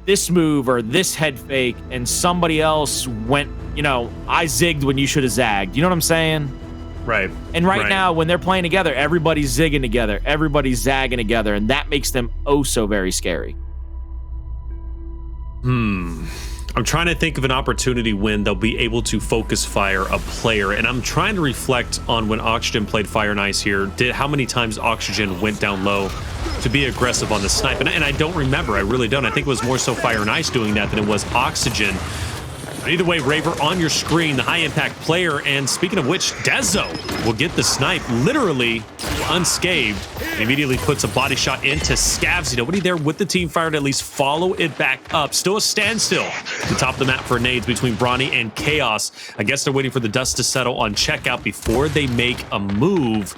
this move or this head fake and somebody else went, you know, I zigged when you should have zagged. You know what I'm saying? Right. And right now, when they're playing together, everybody's zigging together. Everybody's zagging together. And that makes them oh so very scary. I'm trying to think of an opportunity when they'll be able to focus fire a player. And I'm trying to reflect on when Oxygen played Fire and Ice here. How many times Oxygen went down low to be aggressive on the snipe? And I don't remember. I really don't. I think it was more so Fire and Ice doing that than it was Oxygen. Either way, Raver on your screen, the high-impact player. And speaking of which, Dezo will get the snipe literally unscathed. Immediately puts a body shot into Scavzy. Nobody there with the team fire to at least follow it back up. Still a standstill at the top of the map for nades between Bronny and Chaoz. I guess they're waiting for the dust to settle on checkout before they make a move.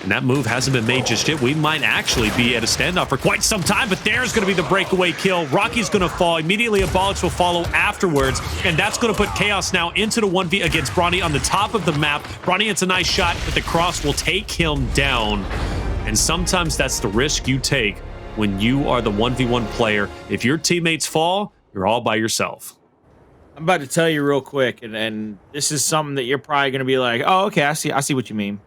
And that move hasn't been made just yet. We might actually be at a standoff for quite some time, but there's going to be the breakaway kill. Rocky's going to fall. Immediately, Abolics will follow afterwards, and that's going to put Chaoz now into the 1v against Bronny on the top of the map. Bronny hits a nice shot, but the cross will take him down. And sometimes that's the risk you take when you are the 1v1 player. If your teammates fall, you're all by yourself. I'm about to tell you real quick, and this is something that you're probably going to be like, oh, okay, I see what you mean.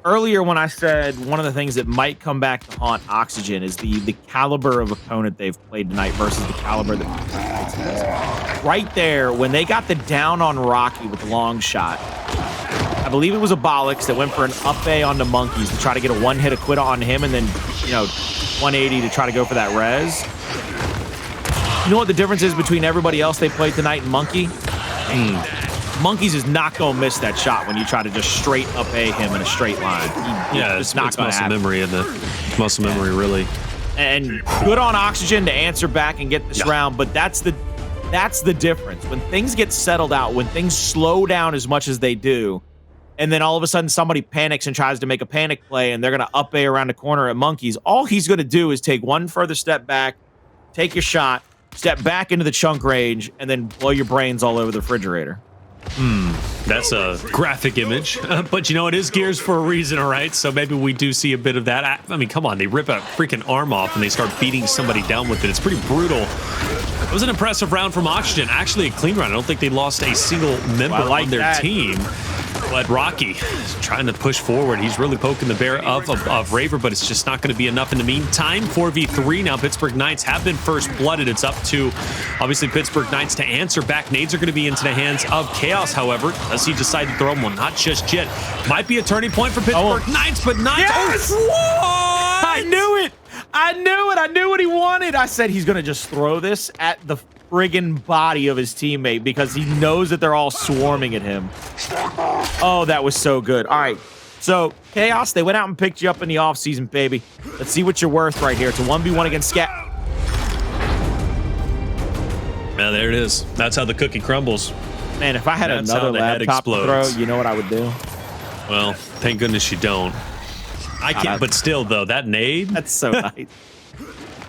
Earlier when I said one of the things that might come back to haunt Oxygen is the caliber of opponent they've played tonight versus the caliber that right there, when they got the down on Rocky with the long shot, I believe it was Abolics that went for an up A onto Monkyz to try to get a one-hit acquit on him and then, 180 to try to go for that res. You know what the difference is between everybody else they played tonight and Monkey? Monkyz is not going to miss that shot when you try to just straight up A him in a straight line. It's not muscle memory in the muscle memory, really. And good on Oxygen to answer back and get this round, but that's the difference. When things get settled out, when things slow down as much as they do, and then all of a sudden somebody panics and tries to make a panic play, and they're going to up A around the corner at Monkyz, all he's going to do is take one further step back, take your shot, step back into the chunk range, and then blow your brains all over the refrigerator. That's a graphic image, but it is Gears for a reason, all right? So maybe we do see a bit of that. I mean, come on, they rip a freaking arm off and they start beating somebody down with it. It's pretty brutal. It was an impressive round from Oxygen. Actually, a clean round. I don't think they lost a single member on their team. But Rocky is trying to push forward. He's really poking the bear of Raver, but it's just not going to be enough in the meantime. 4v3 now. Pittsburgh Knights have been first blooded. It's up to, obviously, Pittsburgh Knights to answer back. Nades are going to be into the hands of Chaoz, however. Does he decide to throw them? Well, not just yet. Might be a turning point for Pittsburgh Knights, but not. Yes! Oh, I knew it. I knew it. I knew what he wanted. I said he's going to just throw this at the friggin' body of his teammate because he knows that they're all swarming at him. Oh, that was so good. All right. So, Chaoz, they went out and picked you up in the offseason, baby. Let's see what you're worth right here. It's a 1v1 against Scat. Yeah, there it is. That's how the cookie crumbles. Man, if I had another laptop to throw, you know what I would do? Well, thank goodness you don't. I can't, but still, though, that nade. That's so nice.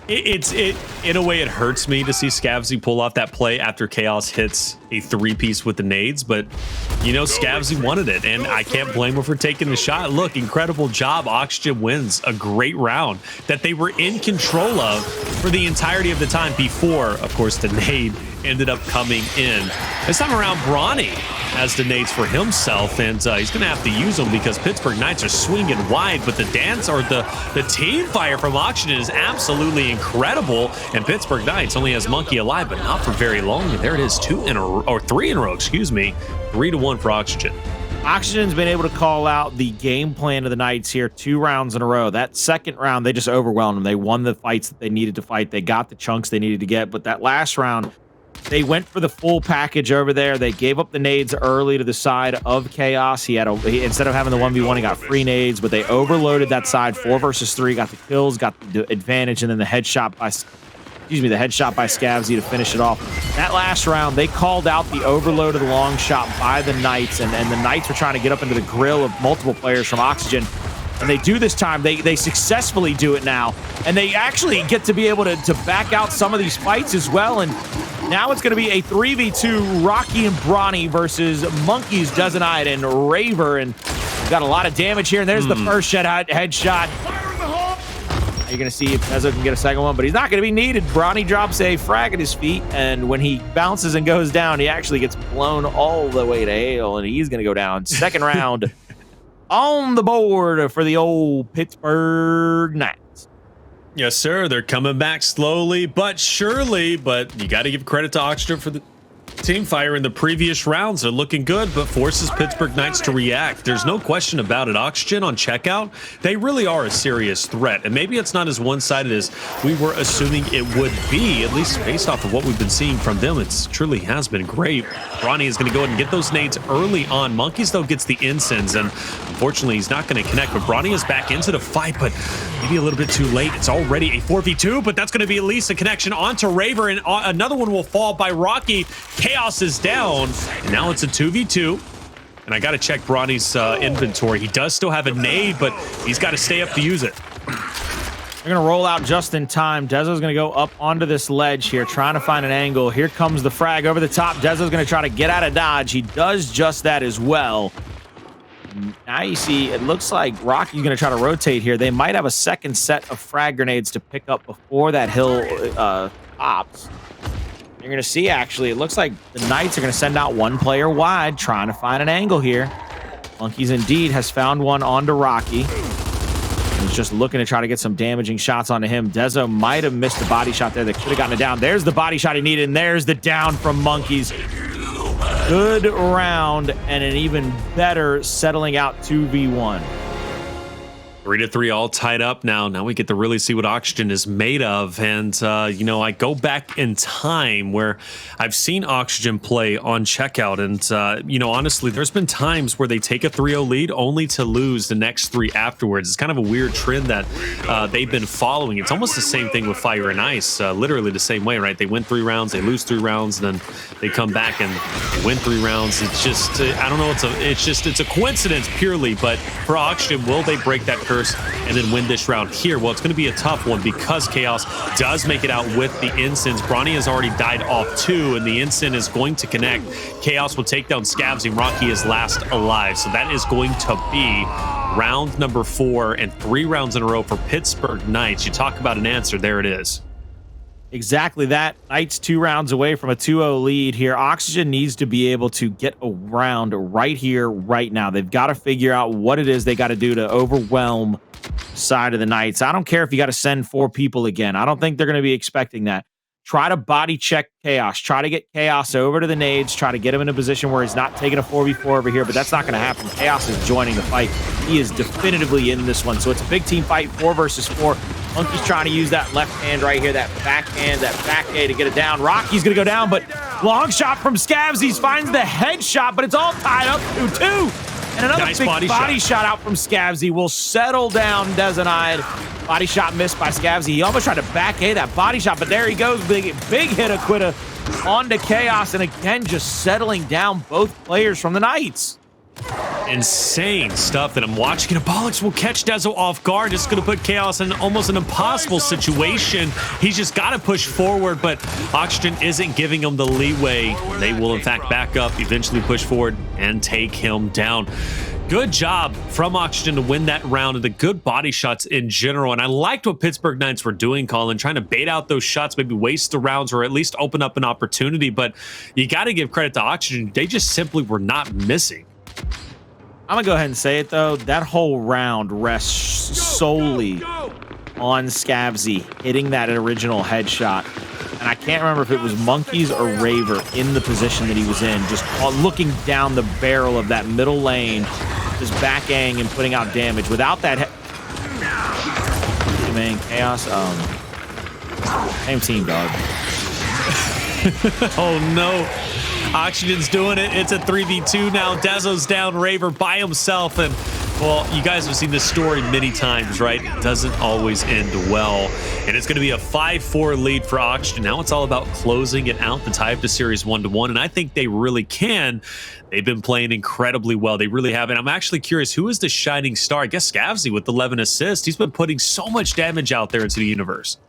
In a way, it hurts me to see Scavzy pull off that play after Chaoz hits a three-piece with the nades, but Scavzy wanted it, and I can't blame him for taking the shot. Look, incredible job. Oxygen wins a great round that they were in control of for the entirety of the time before, of course, the nade ended up coming in. This time around, Bronny has the nades for himself, and he's going to have to use them because Pittsburgh Knights are swinging wide, but the dance or the team fire from Oxygen is absolutely incredible, and Pittsburgh Knights only has Monkey alive, but not for very long. And there it is, 3 in a row, 3-1 for Oxygen. Oxygen's been able to call out the game plan of the Knights here 2 rounds in a row. That second round, they just overwhelmed them. They won the fights that they needed to fight. They got the chunks they needed to get, but that last round, they went for the full package over there. They gave up the nades early to the side of Chaoz. Instead of having the 1v1, he got free nades, but they overloaded that side. 4 versus 3, got the kills, got the advantage, and then the headshot by Scavzy to finish it off. That last round, they called out the overload of the long shot by the Knights, and the Knights were trying to get up into the grill of multiple players from Oxygen. And they do this time. They successfully do it now. And they actually get to be able to back out some of these fights as well. And now it's going to be a 3v2 Rocky and Bronny versus Monkyz, Dezonide, and Raver. And we've got a lot of damage here. And there's the first headshot. You're going to see if Dezo can get a second one, but he's not going to be needed. Bronny drops a frag at his feet, and when he bounces and goes down, he actually gets blown all the way to hell, and he's going to go down. Second round on the board for the old Pittsburgh Knights. Yes, sir. They're coming back slowly but surely, but you got to give credit to Oxygen for Team fire in the previous rounds are looking good, but forces Pittsburgh Knights to react. There's no question about it. Oxygen on checkout, they really are a serious threat. And maybe it's not as one-sided as we were assuming it would be, at least based off of what we've been seeing from them. It truly has been great. Bronny is going to go ahead and get those nades early on. Monkyz, though, gets the incense, and unfortunately, he's not going to connect. But Bronny is back into the fight, but maybe a little bit too late. It's already a 4v2, but that's going to be at least a connection onto Raver, and another one will fall by Rocky. Chaoz is down, and now it's a 2v2. And I got to check Bronny's inventory. He does still have a nade, but he's got to stay up to use it. They're going to roll out just in time. Dezo's going to go up onto this ledge here, trying to find an angle. Here comes the frag over the top. Dezo's going to try to get out of dodge. He does just that as well. Now you see, it looks like Rocky's going to try to rotate here. They might have a second set of frag grenades to pick up before that hill pops. You're going to see, actually, it looks like the Knights are going to send out one player wide, trying to find an angle here. Monkyz indeed has found one onto Rocky. He's just looking to try to get some damaging shots onto him. Dezo might have missed the body shot there that could have gotten it down. There's the body shot he needed, and there's the down from Monkyz. Good round, and an even better settling out 2v1. 3-3 all tied up now. Now we get to really see what Oxygen is made of. And, you know, I go back in time where I've seen Oxygen play on checkout. And, you know, honestly, there's been times where they take a 3-0 lead only to lose the next three afterwards. It's kind of a weird trend that they've been following. It's almost the same thing with Fire and Ice, literally the same way, right? They win 3 rounds, they lose 3 rounds, and then they come back and win 3 rounds. It's just, I don't know, it's a coincidence purely, but for Oxygen, will they break that curse and then win this round here? Well, it's going to be a tough one because Chaoz does make it out with the incense. Bronny has already died off 2, and the incense is going to connect. Chaoz will take down Scavzy. Rocky is last alive, so that is going to be round number 4 and 3 rounds in a row for Pittsburgh Knights. You talk about an answer, there it is. Exactly that. Knights 2 rounds away from a 2-0 lead here. Oxygen needs to be able to get a round right here, right now. They've got to figure out what it is they got to do to overwhelm the side of the Knights. I don't care if you got to send 4 people again. I don't think they're going to be expecting that. Try to body check Chaoz. Try to get Chaoz over to the nades. Try to get him in a position where he's not taking a 4v4 over here, but that's not going to happen. Chaoz is joining the fight. He is definitively in this one. So it's a big team fight, 4 versus 4. Monkyz trying to use that left hand right here, that backhand, that back A to get it down. Rocky's going to go down, but long shot from Scavzy finds the headshot, but it's all tied up 2-2. And another nice big body shot out from Scavzy will settle down Dezonide. Body shot missed by Scavzy. He almost tried to back A that body shot, but there he goes. Big hit Aquita onto Chaoz, and again, just settling down both players from the Knights. Insane stuff that I'm watching. And Abolics will catch Dezo off guard. It's going to put Chaoz in almost an impossible situation. He's just got to push forward, but Oxygen isn't giving him the leeway. They will, in fact, back up, eventually push forward, and take him down. Good job from Oxygen to win that round, and the good body shots in general. And I liked what Pittsburgh Knights were doing, Colin, trying to bait out those shots, maybe waste the rounds, or at least open up an opportunity. But you got to give credit to Oxygen. They just simply were not missing. I'm going to go ahead and say it, though. That whole round rests solely on Scavzy hitting that original headshot. And I can't remember if it was Monkyz or Raver in the position that he was in, just looking down the barrel of that middle lane, just back-ang and putting out damage. Without that man, Chaoz, same team, dog. Oh, no. Oxygen's doing it. It's a 3v2 now. Dezo's down, Raver by himself, and well, you guys have seen this story many times, right? It doesn't always end well, and it's going to be a 5-4 lead for Oxygen. Now it's all about closing it out, the tie up to series 1-1, and I think they really can. They've been playing incredibly well. They really have, and I'm actually curious, who is the shining star? I guess Scavzy with 11 assists. He's been putting so much damage out there into the universe.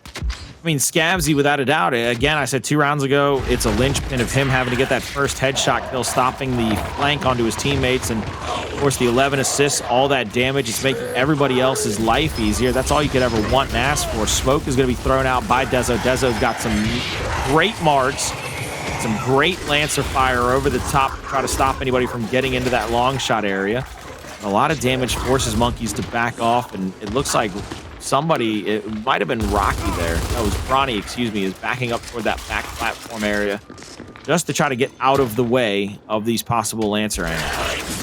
I mean, Scavzy, without a doubt. Again, I said 2 rounds ago, it's a linchpin of him having to get that first headshot kill, stopping the flank onto his teammates. And, of course, the 11 assists, all that damage. It's making everybody else's life easier. That's all you could ever want and ask for. Smoke is going to be thrown out by Dezo. Dezo's got some great marks, some great Lancer fire over the top to try to stop anybody from getting into that long shot area. And a lot of damage forces Monkyz to back off, and it looks like somebody, it might have been Rocky there. That was Bronny, excuse me, is backing up toward that back platform area. just to try to get out of the way of these possible Lancer angles.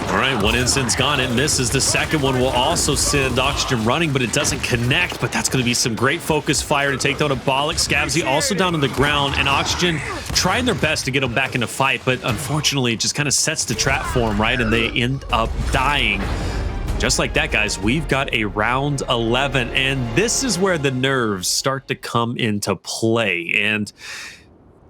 All right, one instant's gone. It misses. The second one will also send Oxygen running, but it doesn't connect. But that's going to be some great focus fire to take down Abolics. Scavzy also down on the ground, and Oxygen trying their best to get him back in the fight, but unfortunately, it just kind of sets the trap for him, right? And they end up dying. Just like that, guys, we've got a round 11, and this is where the nerves start to come into play. And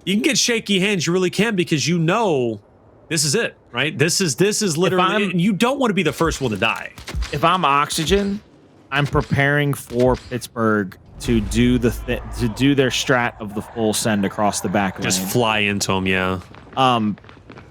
you can get shaky hands, you really can, because you know this is it, right? This is literally, you don't want to be the first one to die. If I'm Oxygen, I'm preparing for Pittsburgh to do their strat of the full send across the back lane. Just fly into them, yeah.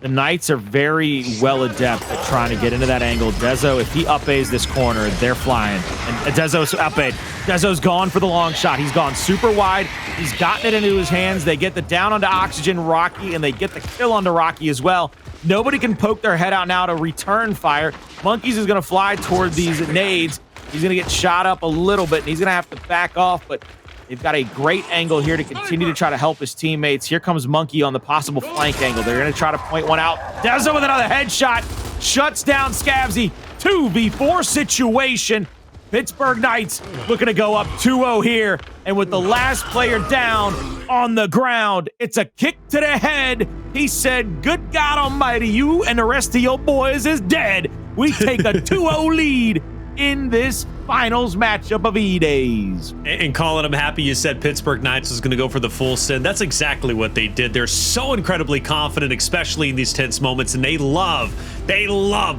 The Knights are very well adept at trying to get into that angle. Dezo, if he up-A's this corner, they're flying. And Dezo's up-A'd. Dezo's gone for the long shot. He's gone super wide. He's gotten it into his hands. They get the down onto Oxygen, Rocky, and they get the kill onto Rocky as well. Nobody can poke their head out now to return fire. Monkyz is going to fly toward these nades. He's going to get shot up a little bit, and he's going to have to back off, but they've got a great angle here to continue to try to help his teammates. Here comes Monkyz on the possible flank angle. They're going to try to point one out. Dezo with another headshot. Shuts down Scavzy. 2v4 situation. Pittsburgh Knights looking to go up 2-0 here. And with the last player down on the ground, it's a kick to the head. He said, good God almighty, you and the rest of your boys is dead. We take a 2-0 lead in this finals matchup of EDAYS. And Colin, I'm happy you said Pittsburgh Knights was going to go for the full send. That's exactly what they did. They're so incredibly confident, especially in these tense moments, and they love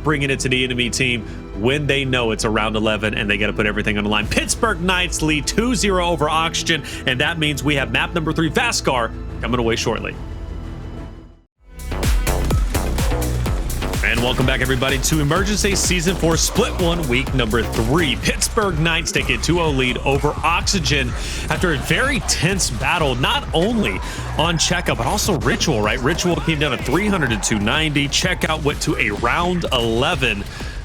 bringing it to the enemy team when they know it's a round 11 and they got to put everything on the line. Pittsburgh Knights lead 2-0 over Oxygen, and that means we have map number 3, Vasgar, coming away shortly. And welcome back, everybody, to Emergence Season 4, Split 1, Week number 3. Pittsburgh Knights take a 2-0 lead over Oxygen after a very tense battle, not only on Checkout, but also Ritual, right? Ritual came down to 300 to 290. Checkout went to a round 11.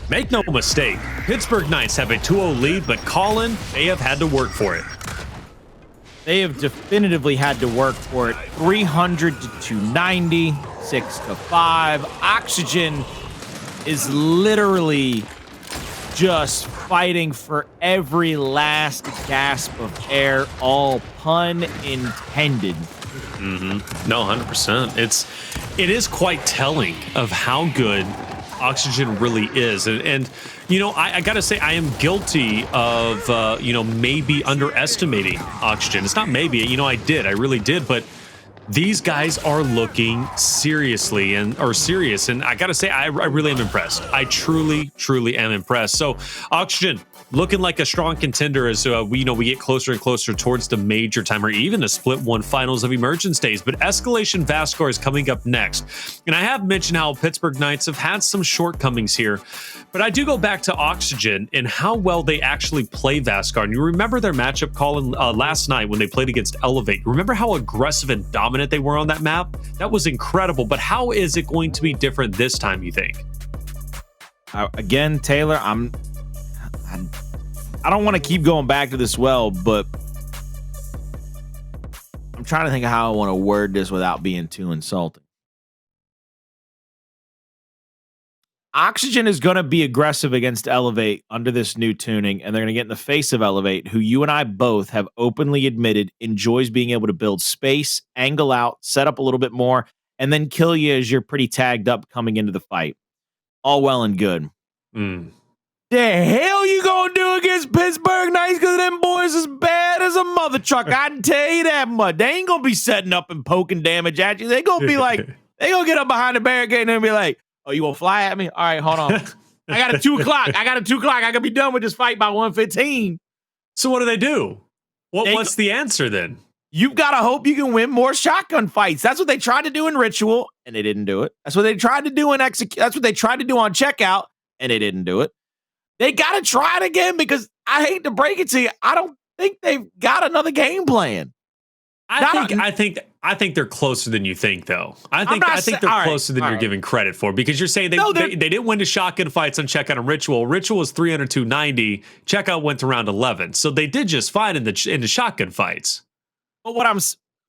Make no mistake, Pittsburgh Knights have a 2-0 lead, but Colin, they have had to work for it. They have definitively had to work for it. 300 to 290, 6 to 5. Oxygen is literally just fighting for every last gasp of air, all pun intended. No, 100%. It is quite telling of how good Oxygen really is. And you know, I gotta say, I am guilty of, you know, maybe underestimating Oxygen. It's not maybe, you know, I really did, but these guys are looking serious, and I gotta say, I really am impressed. I truly am impressed. So Oxygen looking like a strong contender as we get closer and closer towards the major time, or even the Split 1 finals of Emergence days. But Escalation Vasgar is coming up next, and I have mentioned how Pittsburgh Knights have had some shortcomings here, but I do go back to Oxygen and how well they actually play Vasgar. And you remember their matchup, Colin, last night when they played against Elevate. Remember how aggressive and dominant they were on that map? That was incredible. But how is it going to be different this time, you think? Again, Taylor, I don't want to keep going back to this well, but I'm trying to think of how I want to word this without being too insulting. Oxygen is going to be aggressive against Elevate under this new tuning, and they're going to get in the face of Elevate, who you and I both have openly admitted enjoys being able to build space, angle out, set up a little bit more, and then kill you as you're pretty tagged up coming into the fight. All well and good. The hell you gonna do against Pittsburgh Knights? Because them boys is bad as a mother truck. I can tell you that much. They ain't gonna be setting up and poking damage at you. They gonna be like, they gonna get up behind the barricade and be like, oh, you gonna fly at me? All right, hold on. I got a 2 o'clock. I can be done with this fight by 1:15. So what do? What's the answer then? You've got to hope you can win more shotgun fights. That's what they tried to do in Ritual, and they didn't do it. That's what they tried to do in That's what they tried to do on Checkout, and they didn't do it. They got to try it again, because I hate to break it to you, I don't think they've got another game plan. I think they're closer than you think, though. I think they're closer than you're giving credit for, because you're saying they didn't win the shotgun fights on Checkout and Ritual. Ritual was 300 290. Checkout went to round 11, so they did just fine in the shotgun fights. But what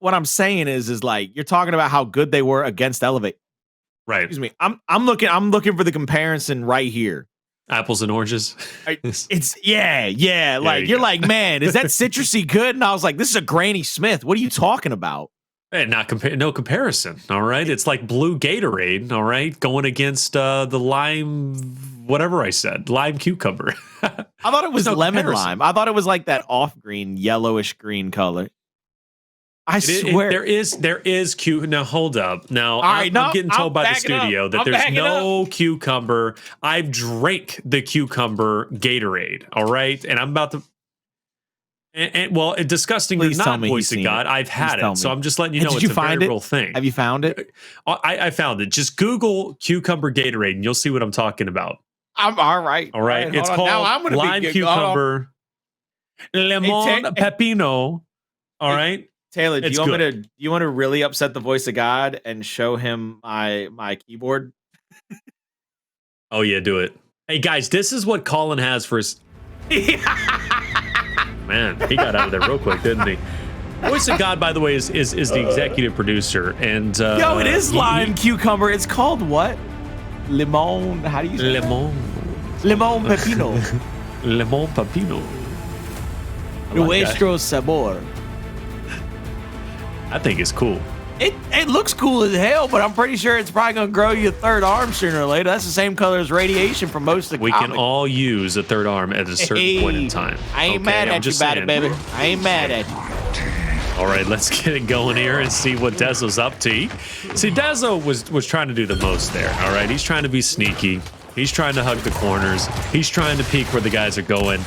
what I'm saying is like you're talking about how good they were against Elevate. Right. Excuse me. I'm looking for the comparison right here. Apples and oranges. It's yeah. Like you're like, man, is that citrusy good? And I was like, this is a Granny Smith. What are you talking about? And no comparison. All right. It's like blue Gatorade. All right. Going against the lime, whatever I said, lime cucumber. I thought it was no lemon comparison. lime. I thought it was like that off green, yellowish green color. I swear there is Now hold up. Now right, I'm getting told by the studio that there's no cucumber. I've drank the cucumber Gatorade. All right, and I'm about to. And well, disgustingly Please tell not, me voice of God, I've had it. So I'm just letting you know it's a very real thing. Have you found it? I found it. Just Google cucumber Gatorade, and you'll see what I'm talking about. I'm all right. All right, it's called now I'm gonna lime cucumber lemon pepino. All right. Taylor, do you want to really upset the voice of God and show him my keyboard? Oh yeah, do it. Hey guys, this is what Colin has for his. Man, he got out of there real quick, didn't he? Voice of God, by the way, is the executive producer, and yo, it is lime cucumber. It's called what? Limon. How do you say lemon pepino? Lemon pepino. Nuestro sabor. I think it's cool. It looks cool as hell, but I'm pretty sure it's probably gonna grow you a third arm sooner or later. That's the same color as radiation from most of the We comics. can all use a third arm at a certain point in time. I ain't mad at you about it, baby. I ain't mad at you. All right, let's get it going here and see what Dezo's up to. See, Dezo was trying to do the most there. All right, he's trying to be sneaky. He's trying to hug the corners. He's trying to peek where the guys are going,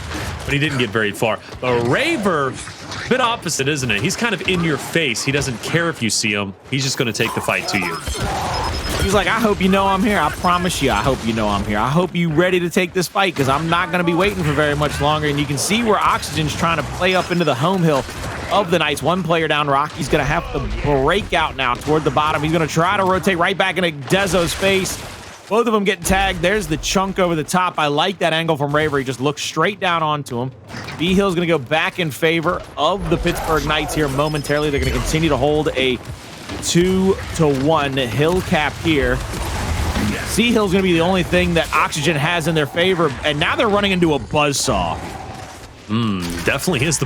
but he didn't get very far. But Raver, a bit opposite, isn't it? He's kind of in your face. He doesn't care if you see him. He's just going to take the fight to you. He's like, I hope you know I'm here. I promise you, I hope you know I'm here. I hope you ready to take this fight because I'm not going to be waiting for very much longer. And you can see where Oxygen's trying to play up into the home hill of the Knights. One player down. Rocky's going to have to break out now toward the bottom. He's going to try to rotate right back into Dezo's face. Both of them getting tagged. There's the chunk over the top. I like that angle from Raver. He just looks straight down onto him. B-Hill's going to go back in favor of the Pittsburgh Knights here momentarily. They're going to continue to hold a 2-1 Hill cap here. C-Hill's going to be the only thing that Oxygen has in their favor, and now they're running into a buzzsaw. Definitely is the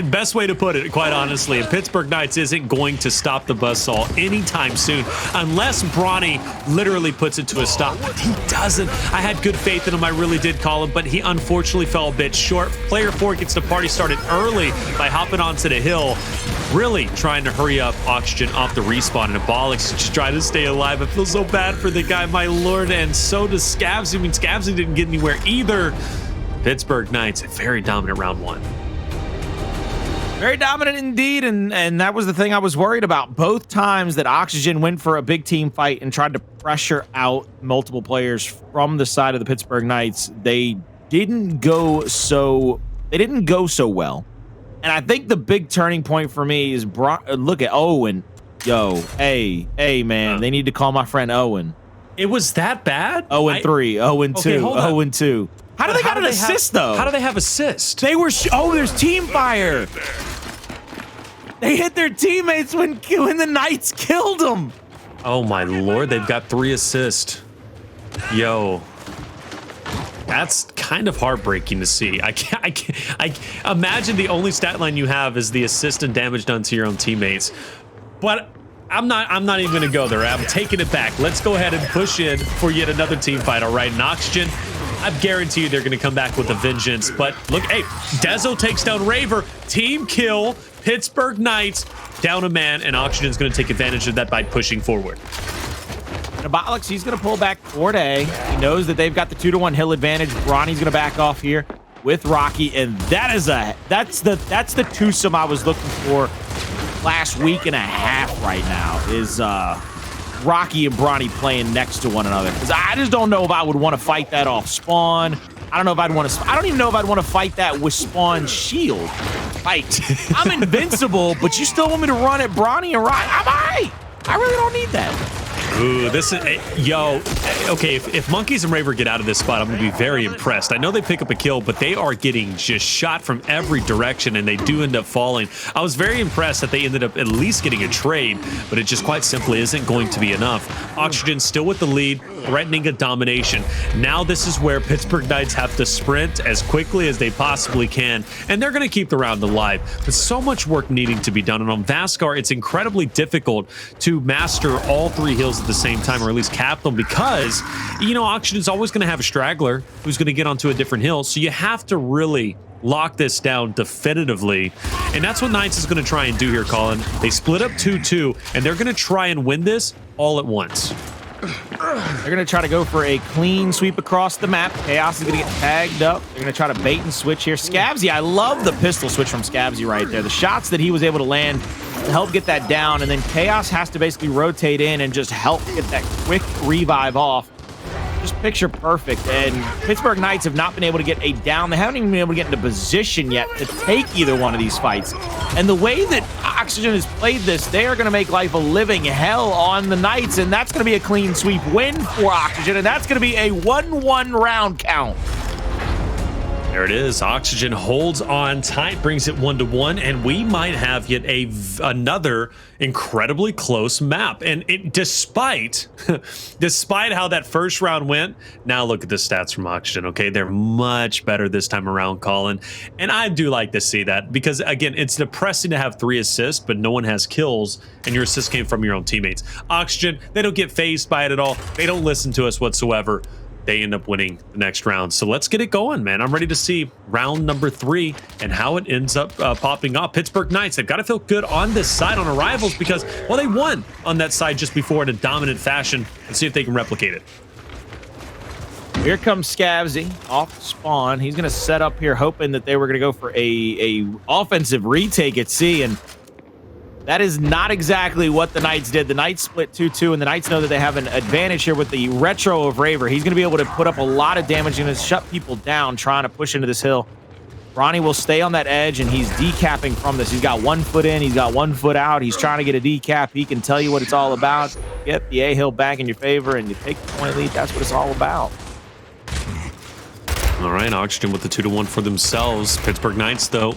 best way to put it, quite honestly. And Pittsburgh Knights isn't going to stop the buzzsaw anytime soon, unless Bronny literally puts it to a stop. But he doesn't. I had good faith in him. I really did call him, but he unfortunately fell a bit short. Player 4 gets the party started early by hopping onto the hill, really trying to hurry up Oxygen off the respawn. And Abolics just trying to stay alive. I feel so bad for the guy, my lord, and so does Scavzy. I mean, Scavzy didn't get anywhere either. Pittsburgh Knights, a very dominant round one. Very dominant indeed, and that was the thing I was worried about. Both times that Oxygen went for a big team fight and tried to pressure out multiple players from the side of the Pittsburgh Knights, they didn't go so well. And I think the big turning point for me is look at Owen. Yo, hey, man, they need to call my friend Owen. It was that bad? 0-3, 0-2, 0-2. How do they got an assist, though? How do they have assist? They were... there's team fire. They hit their teammates when the Knights killed them. Oh, my lord. They've got 3 assists. Yo. That's kind of heartbreaking to see. I imagine the only stat line you have is the assist and damage done to your own teammates. But... I'm not even gonna go there. I'm taking it back. Let's go ahead and push in for yet another team fight. All right, and Oxygen, I guarantee you they're gonna come back with a vengeance. But look, hey, Dezo takes down Raver. Team kill. Pittsburgh Knights down a man, and Oxygen's gonna take advantage of that by pushing forward. Abolics, he's gonna pull back toward A. He knows that they've got the 2-1 hill advantage. Bronny's gonna back off here with Rocky, and that's the twosome I was looking for last week and a half right now is Rocky and Bronny playing next to one another. Because I just don't know if I would want to fight that off Spawn. I don't know if I'd want to. I don't even know if I'd want to fight that with Spawn's shield. Like, I'm invincible, but you still want me to run at Bronny and Rocky? I'm all right. I really don't need that. Ooh, this is okay. If Monkyz and Raver get out of this spot, I'm gonna be very impressed. I know they pick up a kill, but they are getting just shot from every direction, and they do end up falling. I was very impressed that they ended up at least getting a trade, but it just quite simply isn't going to be enough. Oxygen still with the lead, threatening a domination. Now this is where Pittsburgh Knights have to sprint as quickly as they possibly can, and they're gonna keep the round alive. But so much work needing to be done, and on Vasgar, it's incredibly difficult to master all three hills at the same time, or at least cap them, because, you know, Oxygen is always going to have a straggler who's going to get onto a different hill, so you have to really lock this down definitively, and that's what Knights is going to try and do here, Colin. They split up 2-2, and they're going to try and win this all at once. They're going to try to go for a clean sweep across the map. Chaoz is going to get tagged up. They're going to try to bait and switch here. Scavzy, I love the pistol switch from Scavzy right there. The shots that he was able to land to help get that down, and then Chaoz has to basically rotate in and just help get that quick revive off. Just picture perfect. And Pittsburgh Knights have not been able to get a down. They haven't even been able to get into position yet to take either one of these fights. And the way that Oxygen has played this, they are going to make life a living hell on the Knights, and that's going to be a clean sweep win for Oxygen, and that's going to be a 1-1 round count. There it is. Oxygen holds on tight, brings it 1-1, and we might have yet another incredibly close map. And despite how that first round went, now look at the stats from Oxygen. Okay, they're much better this time around, Colin. And I do like to see that, because again, it's depressing to have 3 assists, but no one has kills, and your assists came from your own teammates. Oxygen, they don't get phased by it at all. They don't listen to us whatsoever. They end up winning the next round. So let's get it going, man. I'm ready to see round number 3 and how it ends up popping off. Pittsburgh Knights, they've got to feel good on this side on arrivals, because, well, they won on that side just before in a dominant fashion. Let's see if they can replicate it. Here comes Scavzy off spawn. He's going to set up here hoping that they were going to go for a offensive retake at C, and that is not exactly what the Knights did. The Knights split 2-2, and the Knights know that they have an advantage here with the retro of Raver. He's going to be able to put up a lot of damage and shut people down trying to push into this hill. Bronny will stay on that edge, and he's decapping from this. He's got 1 foot in, he's got 1 foot out. He's trying to get a decap. He can tell you what it's all about. Get the A-hill back in your favor, and you take the point lead. That's what it's all about. All right, Oxygen with the 2-1 for themselves. Pittsburgh Knights, though,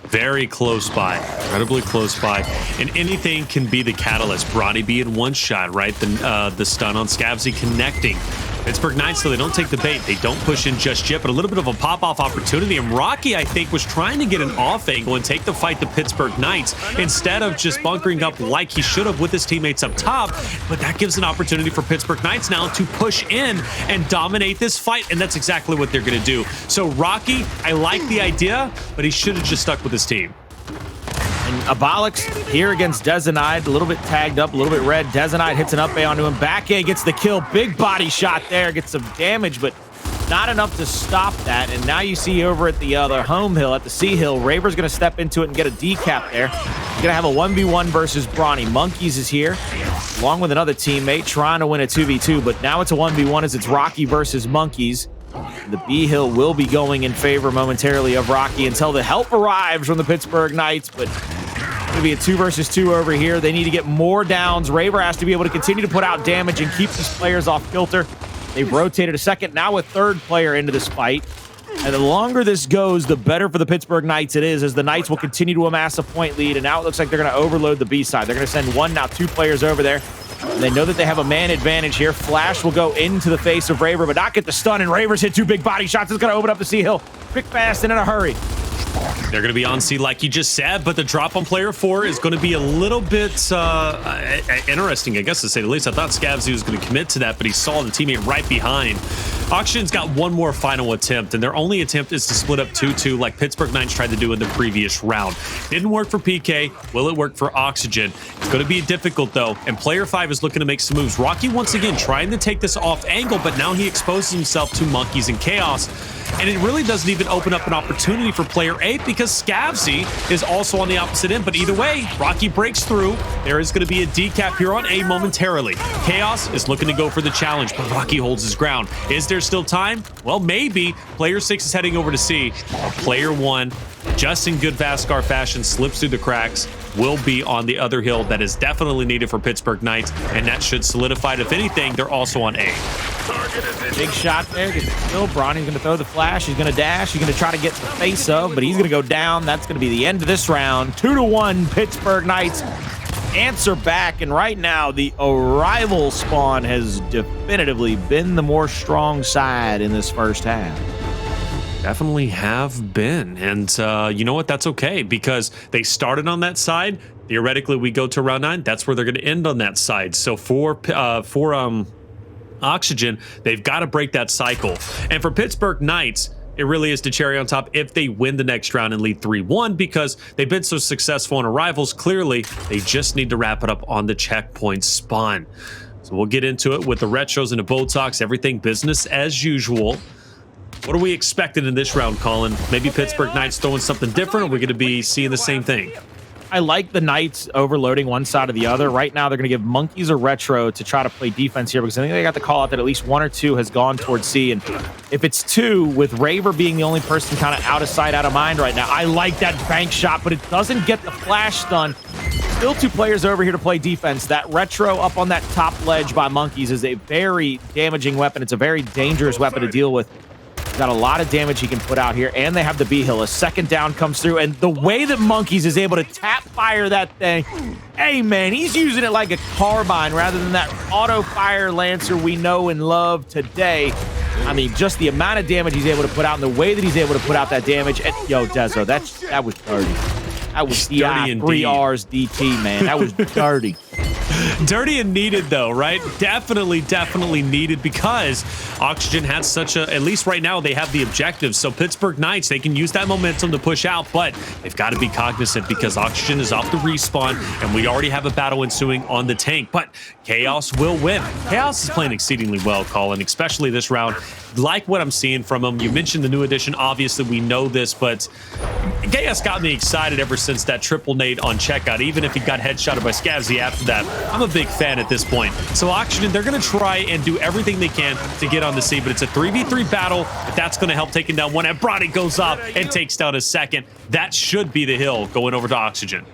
very close by, incredibly close by, and anything can be the catalyst. Bronny being 1 shot, right? The stun on Scavzy connecting. Pittsburgh Knights, though, they don't take the bait. They don't push in just yet, but a little bit of a pop-off opportunity. And Rocky, I think, was trying to get an off angle and take the fight to Pittsburgh Knights instead of just bunkering up like he should have with his teammates up top. But that gives an opportunity for Pittsburgh Knights now to push in and dominate this fight, and that's exactly what they're going to do. So Rocky, I like the idea, but he should have just stuck with his team. And Abolics here against Dezonide, a little bit tagged up, a little bit red. Dezonide hits an up A onto him. Back A gets the kill. Big body shot there. Gets some damage, but not enough to stop that. And now you see over at the other home hill, at the C hill, Raver's going to step into it and get a decap there. He's going to have a 1v1 versus Bronny. Monkyz is here, along with another teammate, trying to win a 2v2. But now it's a 1v1 as it's Rocky versus Monkyz. The B hill will be going in favor momentarily of Rocky until the help arrives from the Pittsburgh Knights, but it's going to be a 2 versus 2 over here. They need to get more downs. Raver has to be able to continue to put out damage and keep these players off kilter. They've rotated a second, now a 3rd player into this fight. And the longer this goes, the better for the Pittsburgh Knights it is, as the Knights will continue to amass a point lead, and now it looks like they're going to overload the B side. They're going to send 1, now 2 players over there. And they know that they have a man advantage here. Flash will go into the face of Raver, but not get the stun, and Raver's hit 2 big body shots. It's going to open up the C hill quick, fast, and in a hurry. They're going to be on C like you just said, but the drop on player 4 is going to be a little bit interesting, I guess, to say the least. I thought Scavzy was going to commit to that, but he saw the teammate right behind. Oxygen's got 1 more final attempt, and their only attempt is to split up 2-2 like Pittsburgh Knights tried to do in the previous round. Didn't work for PK. Will it work for Oxygen? It's going to be difficult, though, and player 5 is looking to make some moves. Rocky, once again, trying to take this off angle, but now he exposes himself to Monkyz and Chaoz. And it really doesn't even open up an opportunity for player 8 because Scavzy is also on the opposite end. But either way, Rocky breaks through. There is going to be a decap here on A momentarily. Chaoz is looking to go for the challenge, but Rocky holds his ground. Is there still time? Well, maybe. Player 6 is heading over to C. Player 1, just in good Vasgar fashion, slips through the cracks will be on the other hill that is definitely needed for Pittsburgh Knights, and that should solidify it. If anything, they're also on A. Big shot there. Gets the kill. Bronny's going to throw the flash. He's going to dash. He's going to try to get the face of, but he's going to go down. That's going to be the end of this round. 2-1 Pittsburgh Knights answer back, and right now the arrival spawn has definitively been the more strong side in this first half. Definitely have been, and you know what? That's okay, because they started on that side. Theoretically, we go to round 9. That's where they're going to end on that side. So for Oxygen, they've got to break that cycle. And for Pittsburgh Knights, it really is the cherry on top if they win the next round and lead 3-1, because they've been so successful in arrivals. Clearly, they just need to wrap it up on the checkpoint spawn. So we'll get into it with the retros and the Botox, everything business as usual. What are we expecting in this round, Colin? Maybe Pittsburgh Knights throwing something different, or are we going to be seeing the same thing? I like the Knights overloading one side or the other. Right now, they're going to give Monkyz a retro to try to play defense here, because I think they got the call out that at least 1 or 2 has gone towards C. And if it's 2, with Raver being the only person kind of out of sight, out of mind right now, I like that bank shot, but it doesn't get the flash stun. Still 2 players over here to play defense. That retro up on that top ledge by Monkyz is a very damaging weapon. It's a very dangerous weapon to deal with. He's got a lot of damage he can put out here, and they have the B-Hill. A second down comes through, and the way that Monkyz is able to tap fire that thing, hey, man, he's using it like a carbine rather than that auto-fire Lancer we know and love today. I mean, just the amount of damage he's able to put out and the way that he's able to put out that damage. And, yo, Dezo, that was dirty. That was DI, 3 R's DT, man. That was dirty. Dirty and needed, though, right? Definitely needed, because Oxygen had such a, at least right now, they have the objectives. So Pittsburgh Knights, they can use that momentum to push out, but they've got to be cognizant, because Oxygen is off the respawn, and we already have a battle ensuing on the tank. But Chaoz will win. Chaoz is playing exceedingly well, Colin, especially this round. Like what I'm seeing from him. You mentioned the new addition. Obviously, we know this, but Chaoz got me excited ever since that triple nade on checkout, even if he got headshotted by Scavzy after that. I'm a big fan at this point. So Oxygen, they're going to try and do everything they can to get on the C, but it's a 3v3 battle. But that's going to help taking down one, and Bronny goes off and takes down a second. That should be the hill going over to Oxygen.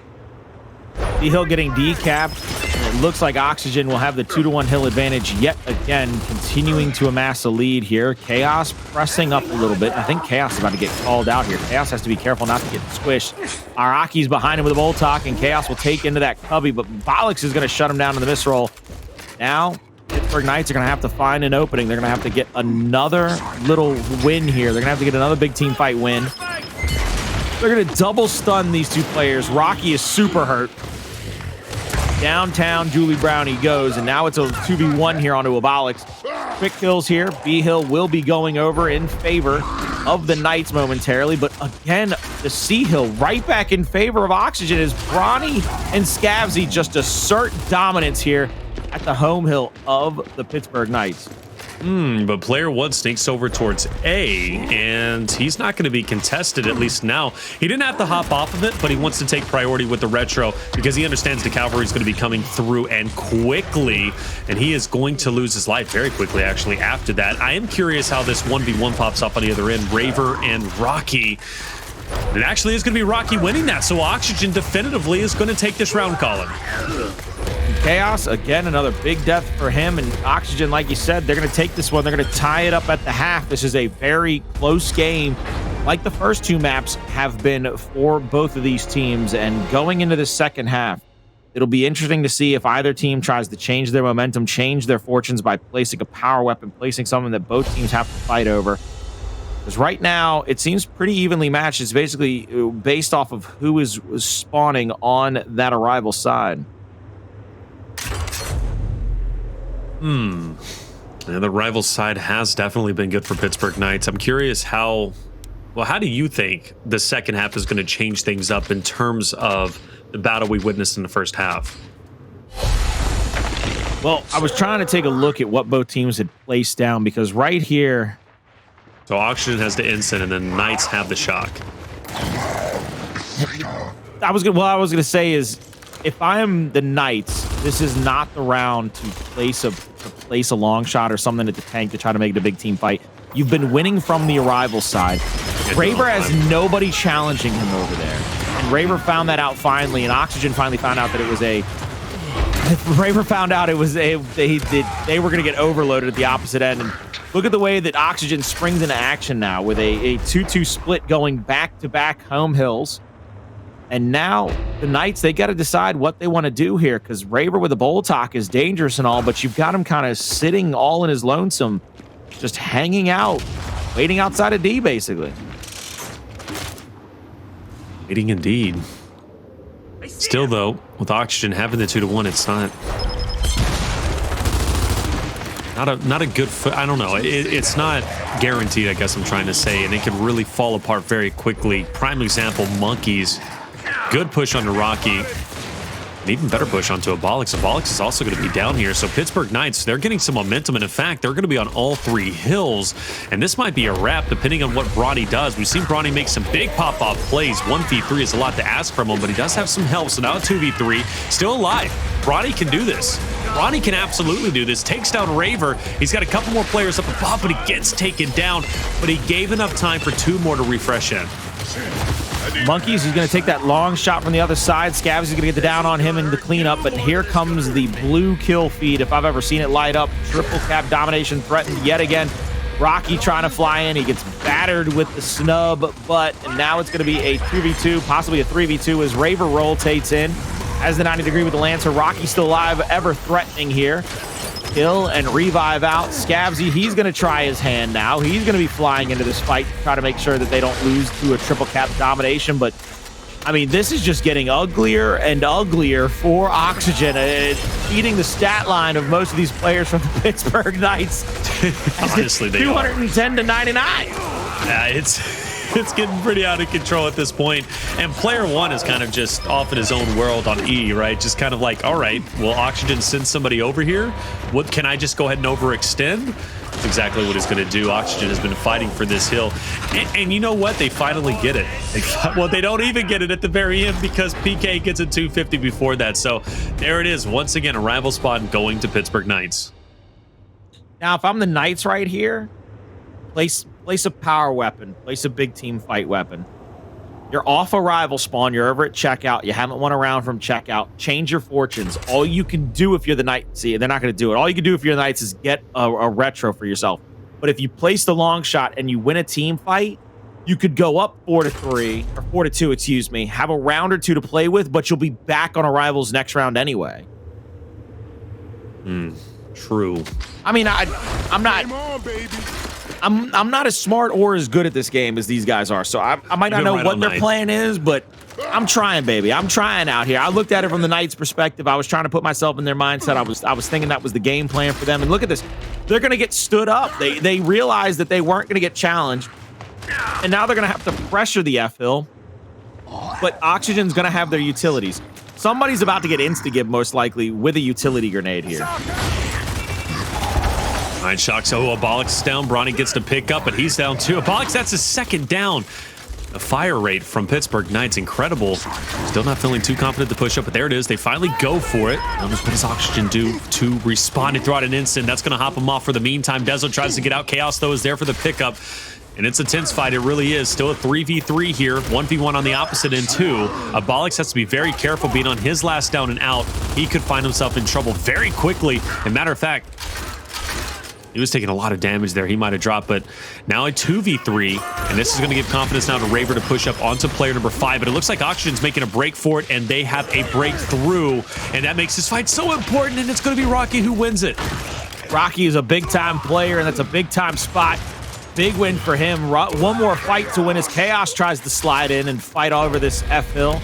The hill getting decapped. It looks like Oxygen will have the 2-1 hill advantage yet again, continuing to amass a lead here. Chaoz pressing up a little bit. I think Chaoz is about to get called out here. Chaoz has to be careful not to get squished. Araki's behind him with a Voltok, and Chaoz will take into that cubby, but Abolics is going to shut him down in the misroll. Now, Pittsburgh Knights are going to have to find an opening. They're going to have to get another little win here. They're going to have to get another big team fight win. They're going to double stun these 2 players. Rocky is super hurt. Downtown Julie Brownie goes, and now it's a 2v1 here onto Abolics. Quick kills here. B-Hill will be going over in favor of the Knights momentarily, but again, the C-Hill right back in favor of Oxygen as Bronny and Scavzy just assert dominance here at the home hill of the Pittsburgh Knights. But player 1 sneaks over towards A, and he's not going to be contested, at least now. He didn't have to hop off of it, but he wants to take priority with the retro, because he understands the cavalry is going to be coming through and quickly, and he is going to lose his life very quickly, actually, after that. I am curious how this 1v1 pops up on the other end. Raver and Rocky. It actually is going to be Rocky winning that, so Oxygen definitively is going to take this round, Colin. Chaoz, again, another big death for him, and Oxygen, like you said, they're going to take this one. They're going to tie it up at the half. This is a very close game, like the first 2 maps have been for both of these teams, and going into the second half, it'll be interesting to see if either team tries to change their momentum, change their fortunes by placing a power weapon, placing something that both teams have to fight over. Because right now, it seems pretty evenly matched. It's basically based off of who is spawning on that arrival side. And the rival side has definitely been good for Pittsburgh Knights. I'm curious how do you think the second half is going to change things up in terms of the battle we witnessed in the first half? Well, I was trying to take a look at what both teams had placed down, because right here... So Oxygen has the instant, and then Knights have the shock. I was gonna say is, if I'm the Knights, this is not the round to place a long shot or something at the tank to try to make it a big team fight. You've been winning from the arrival side. Raver has nobody challenging him over there. And Raver found that out finally, and Oxygen finally found out that it was a... Raver found out it was they were going to get overloaded at the opposite end. And look at the way that Oxygen springs into action now with a 2-2 split going back-to-back home hills. And now the Knights, they got to decide what they want to do here, because Raver with a bowl talk is dangerous and all, but you've got him kind of sitting all in his lonesome, just hanging out, waiting outside of D, basically. Waiting indeed. Still, though, with Oxygen having the 2-1, it's not a good foot. I don't know. It's not guaranteed, I guess I'm trying to say, and it can really fall apart very quickly. Prime example, Monkyz. Good push onto Rocky. An even better push onto Abolics. Abolics is also going to be down here. So Pittsburgh Knights, they're getting some momentum. And in fact, they're going to be on all three hills. And this might be a wrap depending on what Bronny does. We've seen Bronny make some big pop-off plays. 1v3 is a lot to ask from him, but he does have some help. So now a 2v3, still alive. Bronny can do this. Bronny can absolutely do this. Takes down Raver. He's got a couple more players up above, but he gets taken down. But he gave enough time for 2 more to refresh in. Monkyz is going to take that long shot from the other side. Scavzy is going to get the down on him in the cleanup, but here comes the blue kill feed, if I've ever seen it light up. Triple cap domination threatened yet again. Rocky trying to fly in. He gets battered with the snub, but now it's going to be a 2v2, possibly a 3v2 as Raver rotates in. Has the 90 degree with the Lancer. Rocky still alive, ever threatening here. Kill and revive out. Scavzy, he's going to try his hand now. He's going to be flying into this fight to try to make sure that they don't lose to a triple cap domination. But, I mean, this is just getting uglier and uglier for Oxygen. Eating the stat line of most of these players from the Pittsburgh Knights. Honestly, they 210 to 99. Yeah, it's getting pretty out of control at this point. And player one is kind of just off in his own world on E, right? Just kind of like, all right, well, Oxygen sends somebody over here. What can I just go ahead and overextend? That's exactly what he's going to do. Oxygen has been fighting for this hill. And you know what? They finally get it. Well, they don't even get it at the very end because PK gets a 250 before that. So there it is. Once again, a rival spawn going to Pittsburgh Knights. Now, if I'm the Knights right here, place a power weapon, place a big team fight weapon. You're off a rival spawn, you're over at checkout, you haven't won a round from checkout, change your fortunes. All you can do if you're the Knights, see, they're not going to do it. All you can do if you're the Knights is get a retro for yourself. But if you place the long shot and you win a team fight, you could go up 4-3, or 4-2, excuse me, have a round or two to play with, but you'll be back on a rival's next round anyway. True. I mean, I'm not... I'm not as smart or as good at this game as these guys are, so I might not know what their plan is, but I'm trying, baby. I'm trying out here. I looked at it from the Knights' perspective. I was trying to put myself in their mindset. I was thinking that was the game plan for them. And look at this. They're going to get stood up. They realized that they weren't going to get challenged, and now they're going to have to pressure the F-Hill, but Oxygen's going to have their utilities. Somebody's about to get insta-give, most likely, with a utility grenade here. All right, Shock. So Abolics is down. Bronny gets to pick up, but he's down too. Abolics, that's his second down. The fire rate from Pittsburgh Knights, incredible. Still not feeling too confident to push up, but there it is. They finally go for it. What does Oxygen do to respond and throw out an instant? That's going to hop him off for the meantime. Dezo tries to get out. Chaoz, though, is there for the pickup. And it's a tense fight. It really is. Still a 3v3 here. 1v1 on the opposite end, too. Abolics has to be very careful being on his last down and out. He could find himself in trouble very quickly. And matter of fact, he was taking a lot of damage there. He might have dropped, but now a 2v3, and this is going to give confidence now to Raver to push up onto player number 5, but it looks like Oxygen's making a break for it, and they have a breakthrough, and that makes this fight so important, and it's going to be Rocky who wins it. Rocky is a big-time player, and that's a big-time spot. Big win for him. One more fight to win as Chaoz tries to slide in and fight over this F-Hill.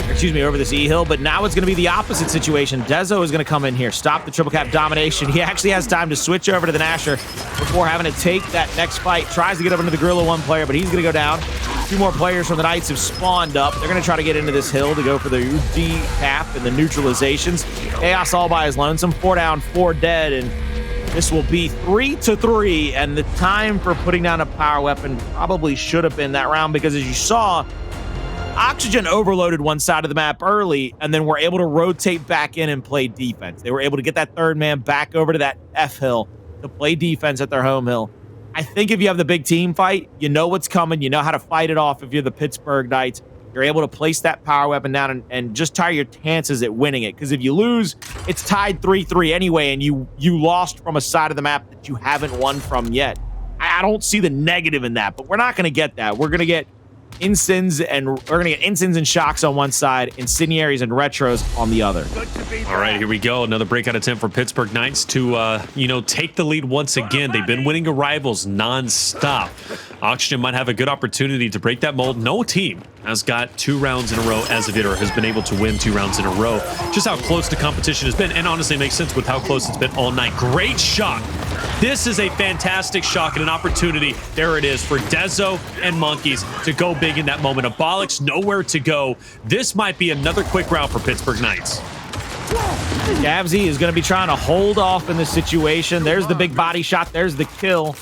Excuse me, over this E-Hill, but now it's going to be the opposite situation. Dezo is going to come in here, stop the triple cap domination. He actually has time to switch over to the Nasher before having to take that next fight. Tries to get up into the Gorilla 1 player, but he's going to go down. 2 more players from the Knights have spawned up. They're going to try to get into this hill to go for the UD cap and the neutralizations. Chaoz all by his lonesome. 4 down, 4 dead, and this will be 3-3, and the time for putting down a power weapon probably should have been that round, because as you saw, Oxygen overloaded one side of the map early, and then were able to rotate back in and play defense. They were able to get that third man back over to that F-Hill to play defense at their home hill. I think if you have the big team fight, you know what's coming. You know how to fight it off if you're the Pittsburgh Knights. you're able to place that power weapon down and just tire your chances at winning it. Because if you lose, it's tied 3-3 anyway, and you lost from a side of the map that you haven't won from yet. I don't see the negative in that, but we're not going to get that. We're going to get Ensigns and Shocks on one side, Incendiaries and Retros on the other. All right, here we go. Another breakout attempt for Pittsburgh Knights to, take the lead once again. They've been winning rivals nonstop. Oxygen might have a good opportunity to break that mold. No team has got 2 rounds in a row as of yet, or has been able to win 2 rounds in a row. Just how close the competition has been, and honestly, it makes sense with how close it's been all night. Great shock. This is a fantastic shock and an opportunity. There it is for Dezo and Monkyz to go big in that moment. Abolics nowhere to go. This might be another quick round for Pittsburgh Knights. Scavzy is going to be trying to hold off in this situation. There's the big body shot. There's the kill.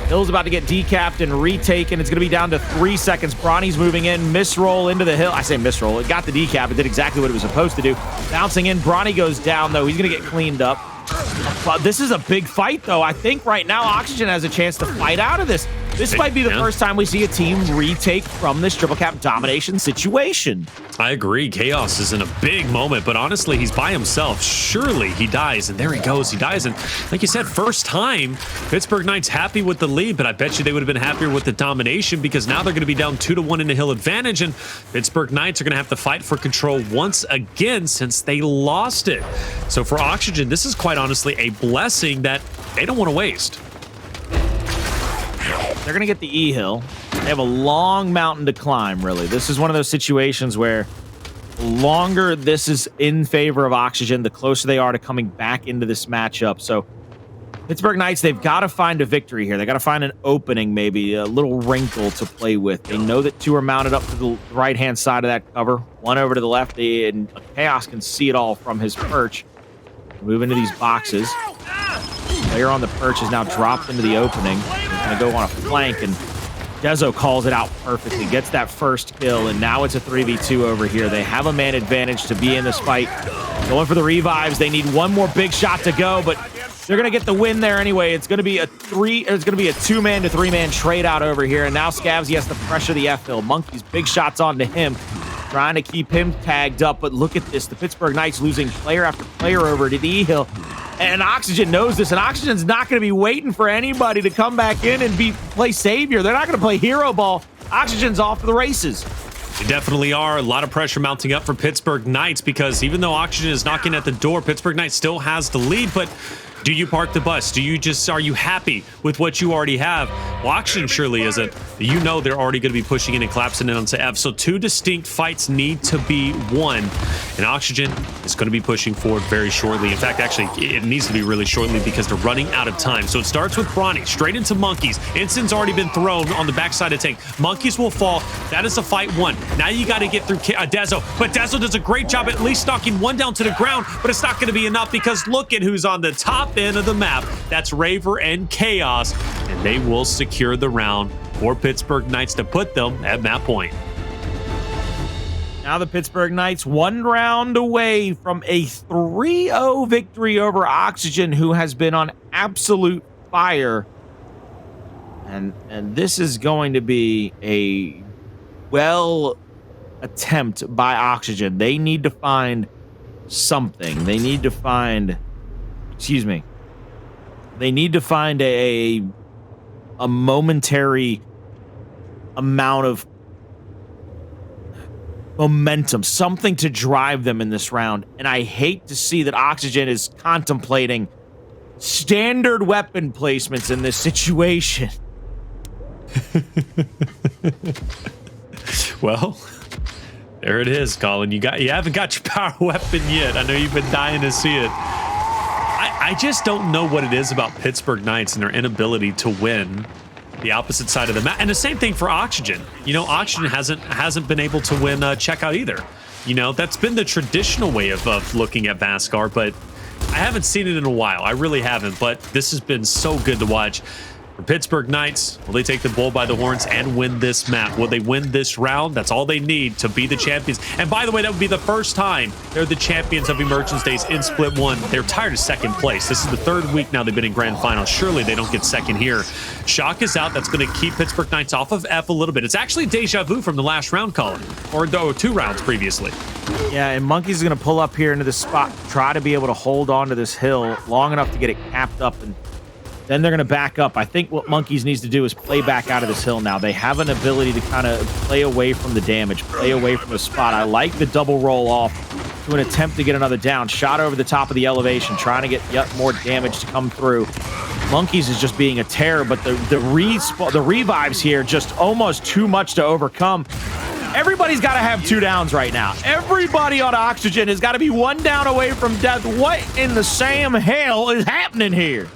Hill's about to get decapped and retaken. It's going to be down to 3 seconds. Bronny's moving in. Misroll into the hill. I say misroll. It got the decap. It did exactly what it was supposed to do. Bouncing in. Bronny goes down, though. He's going to get cleaned up. This is a big fight, though. I think right now Oxygen has a chance to fight out of this. This might be the first time we see a team retake from this triple cap domination situation. I agree. Chaoz is in a big moment, but honestly, he's by himself. Surely he dies, and there he goes. He dies, and like you said, first time, Pittsburgh Knights happy with the lead, but I bet you they would have been happier with the domination because now they're going to be down 2-1 in the hill advantage, and Pittsburgh Knights are going to have to fight for control once again since they lost it. So for Oxygen, this is quite honestly a blessing that they don't want to waste. They're going to get the E-hill. They have a long mountain to climb, really. This is one of those situations where the longer this is in favor of Oxygen, the closer they are to coming back into this matchup. So Pittsburgh Knights, they've got to find a victory here. They got to find an opening, maybe a little wrinkle to play with. They know that 2 are mounted up to the right-hand side of that cover. 1 over to the left, and Chaoz can see it all from his perch. Move into these boxes. Player on the perch is now dropped into the opening. He's going to go on a flank, and Dezo calls it out perfectly. Gets that first kill, and now it's a 3v2 over here. They have a man advantage to be in this fight. Going for the revives. They need one more big shot to go, but they're going to get the win there anyway. It's going to be a 2-man to 3-man trade out over here, and now Scavzy has to pressure the F-hill. Monkyz, big shots onto him, trying to keep him tagged up, but look at this. The Pittsburgh Knights losing player after player over to the E-hill. And Oxygen knows this, and Oxygen's not going to be waiting for anybody to come back in and play savior. They're not going to play hero ball. Oxygen's off to the races. They definitely are. A lot of pressure mounting up for Pittsburgh Knights because even though Oxygen is knocking at the door, Pittsburgh Knights still has the lead, but do you park the bus? Are you happy with what you already have? Well, Oxygen surely isn't. You know they're already going to be pushing in and collapsing in onto F. So 2 distinct fights need to be won. And Oxygen is going to be pushing forward very shortly. In fact, actually, it needs to be really shortly because they're running out of time. So it starts with Bronny, straight into Monkyz. Instin's already been thrown on the backside of tank. Monkyz will fall. That is a fight 1. Now you got to get through Dezo. But Dezo does a great job at least knocking 1 down to the ground. But it's not going to be enough because look at who's on the top end of the map. That's Raver and Chaoz, and they will secure the round for Pittsburgh Knights to put them at map point. Now the Pittsburgh Knights 1 round away from a 3-0 victory over Oxygen, who has been on absolute fire. And this is going to be a attempt by Oxygen. They need to find something. They need to find a momentary amount of momentum, something to drive them in this round. And I hate to see that Oxygen is contemplating standard weapon placements in this situation. Well, there it is, Colin. You haven't got your power weapon yet. I know you've been dying to see it. I just don't know what it is about Pittsburgh Knights and their inability to win the opposite side of the map. And the same thing for Oxygen. You know, Oxygen hasn't been able to win checkout either. You know, that's been the traditional way of looking at Vasgar, but I haven't seen it in a while. I really haven't, but this has been so good to watch. For Pittsburgh Knights, will they take the bull by the horns and win this map? Will they win this round? That's all they need to be the champions. And by the way, that would be the first time they're the champions of Emergence Days in Split 1. They're tired of second place. This is the third week now they've been in Grand Final. Surely they don't get second here. Shock is out. That's going to keep Pittsburgh Knights off of F a little bit. It's actually deja vu from the last round, Colin, or 2 rounds previously. Yeah, and Monkyz is going to pull up here into the spot, try to be able to hold on to this hill long enough to get it capped up, and then they're going to back up. I think what Monkyz needs to do is play back out of this hill now. They have an ability to kind of play away from the damage, play away from the spot. I like the double roll off to an attempt to get another down. Shot over the top of the elevation, trying to get yet more damage to come through. Monkyz is just being a terror, but the revives here just almost too much to overcome. Everybody's got to have 2 downs right now. Everybody on Oxygen has got to be 1 down away from death. What in the Sam hell is happening here?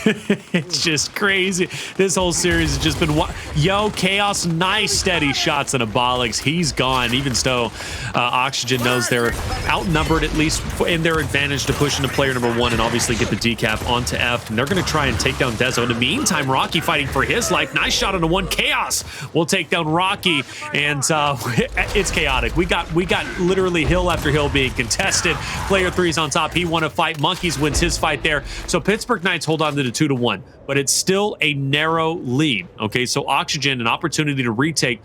It's just crazy. This whole series has just been Chaoz, nice steady shots on Abolics. He's gone. Even so, Oxygen knows they're outnumbered, at least in their advantage, to push into player number 1 and obviously get the decap onto F. And they're going to try and take down Dezo. In the meantime, Rocky fighting for his life. Nice shot on the 1. Chaoz will take down Rocky, and it's chaotic. We got literally hill after hill being contested. Player 3's on top. He won a fight. Monkyz wins his fight there. So Pittsburgh Knights hold on to the 2-1, but it's still a narrow lead. Okay, so Oxygen, an opportunity to retake,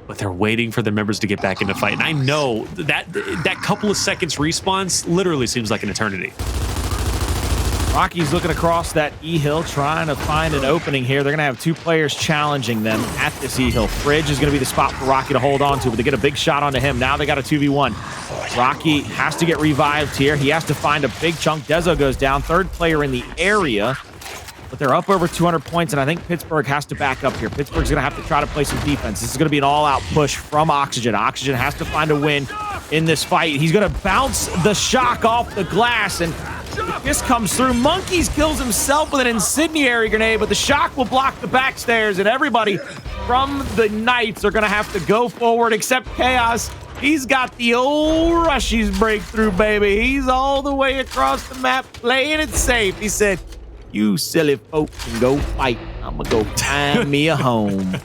but they're waiting for their members to get back into fight. And I know that couple of seconds response literally seems like an eternity. Rocky's looking across that E-Hill, trying to find an opening here. They're going to have 2 players challenging them at this E-Hill. Fridge is going to be the spot for Rocky to hold on to, but they get a big shot onto him. Now they got a 2v1. Rocky has to get revived here. He has to find a big chunk. Dezo goes down. 3rd player in the area, but they're up over 200 points, and I think Pittsburgh has to back up here. Pittsburgh's going to have to try to play some defense. This is going to be an all-out push from Oxygen. Oxygen has to find a win in this fight. He's going to bounce the shock off the glass, and if this comes through, Monkyz kills himself with an incendiary grenade, but the shock will block the back stairs, and everybody from the Knights are going to have to go forward except Chaoz. He's got the old Rushies breakthrough, baby. He's all the way across the map playing it safe. He said, "You silly folk can go fight. I'm going to go find me a home."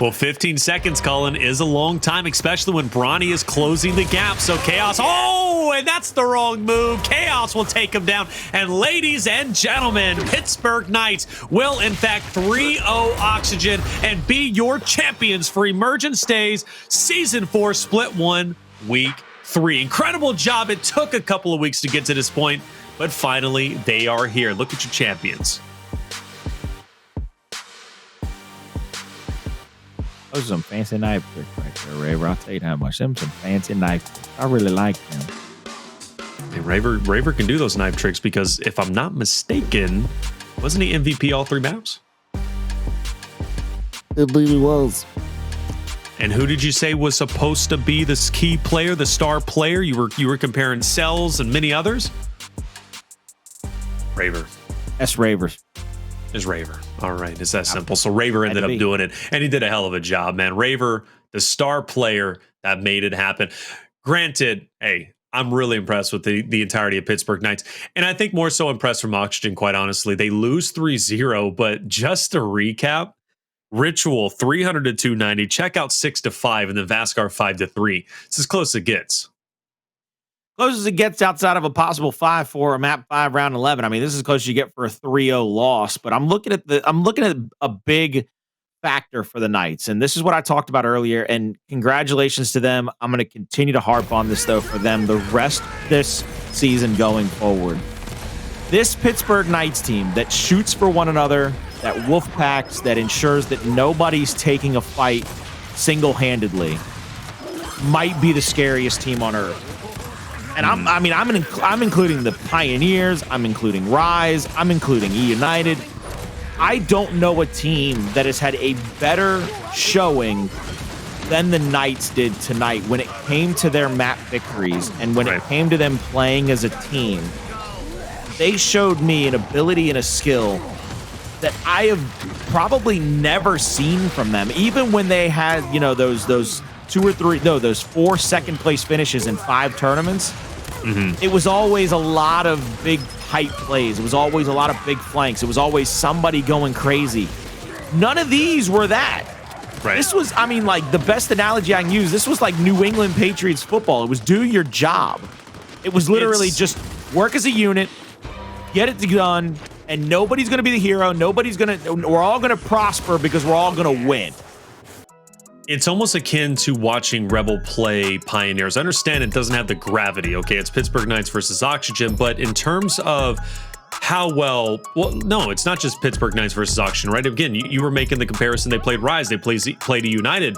Well, 15 seconds, Colin, is a long time, especially when Bronny is closing the gap. So Chaoz, oh, and that's the wrong move. Chaoz will take him down. And ladies and gentlemen, Pittsburgh Knights will, in fact, 3-0 Oxygen and be your champions for Emergence Days Season 4 Split 1 Week 3. Incredible job. It took a couple of weeks to get to this point, but finally they are here. Look at your champions. Those are some fancy knife tricks right there, Raver. I'll tell you how much. Them some fancy knife tricks. I really like them. Hey, Raver can do those knife tricks because, if I'm not mistaken, wasn't he MVP all 3 maps? I believe he was. And who did you say was supposed to be the key player, the star player? You were comparing Cells and many others? Raver. That's Raver. Is Raver. All right, it's that simple. So Raver ended up doing it, and he did a hell of a job, man. Raver, the star player that made it happen. Granted, hey, I'm really impressed with the entirety of Pittsburgh Knights, and I think more so impressed from Oxygen, quite honestly. They lose 3-0, but just to recap, Ritual 300 to 290, Checkout 6 to 5, and then Vasgar 5 to 3. It's as close as it gets. Close as it gets outside of a possible 5-4 or map 5 round 11. I mean, this is as close as you get for a 3-0 loss, but I'm looking at a big factor for the Knights, and this is what I talked about earlier, and congratulations to them. I'm going to continue to harp on this, though, for them the rest of this season going forward. This Pittsburgh Knights team that shoots for one another, that wolf packs, that ensures that nobody's taking a fight single-handedly, might be the scariest team on earth. And I'm including the Pioneers, I'm including Rise, I'm including E United. I don't know a team that has had a better showing than the Knights did tonight when it came to their map victories and when it came to them playing as a team. They showed me an ability and a skill that I have probably never seen from them. Even when they had, you know, those 4 second place finishes in 5 tournaments, it was always a lot of big hype plays. It was always a lot of big flanks. It was always somebody going crazy. None of these were that. Right. This was, I mean, like, the best analogy I can use, this was like New England Patriots football. It was do your job. It was literally just work as a unit, get it done, and nobody's going to be the hero. We're all going to prosper because we're all going to win. It's almost akin to watching Rebel play Pioneers. I understand it doesn't have the gravity, okay? It's Pittsburgh Knights versus Oxygen, but in terms of how well, no, it's not just Pittsburgh Knights versus Oxygen, right? Again, you were making the comparison. They played Rise, they played a United.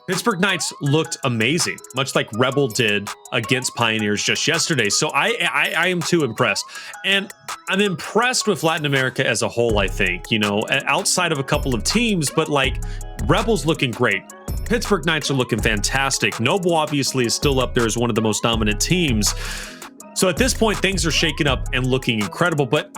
Pittsburgh Knights looked amazing, much like Rebel did against Pioneers just yesterday. So I am too impressed. And I'm impressed with Latin America as a whole, I think, you know, outside of a couple of teams, but like Rebel's looking great. Pittsburgh Knights are looking fantastic. Noble obviously is still up there as one of the most dominant teams. So at this point, things are shaking up and looking incredible. But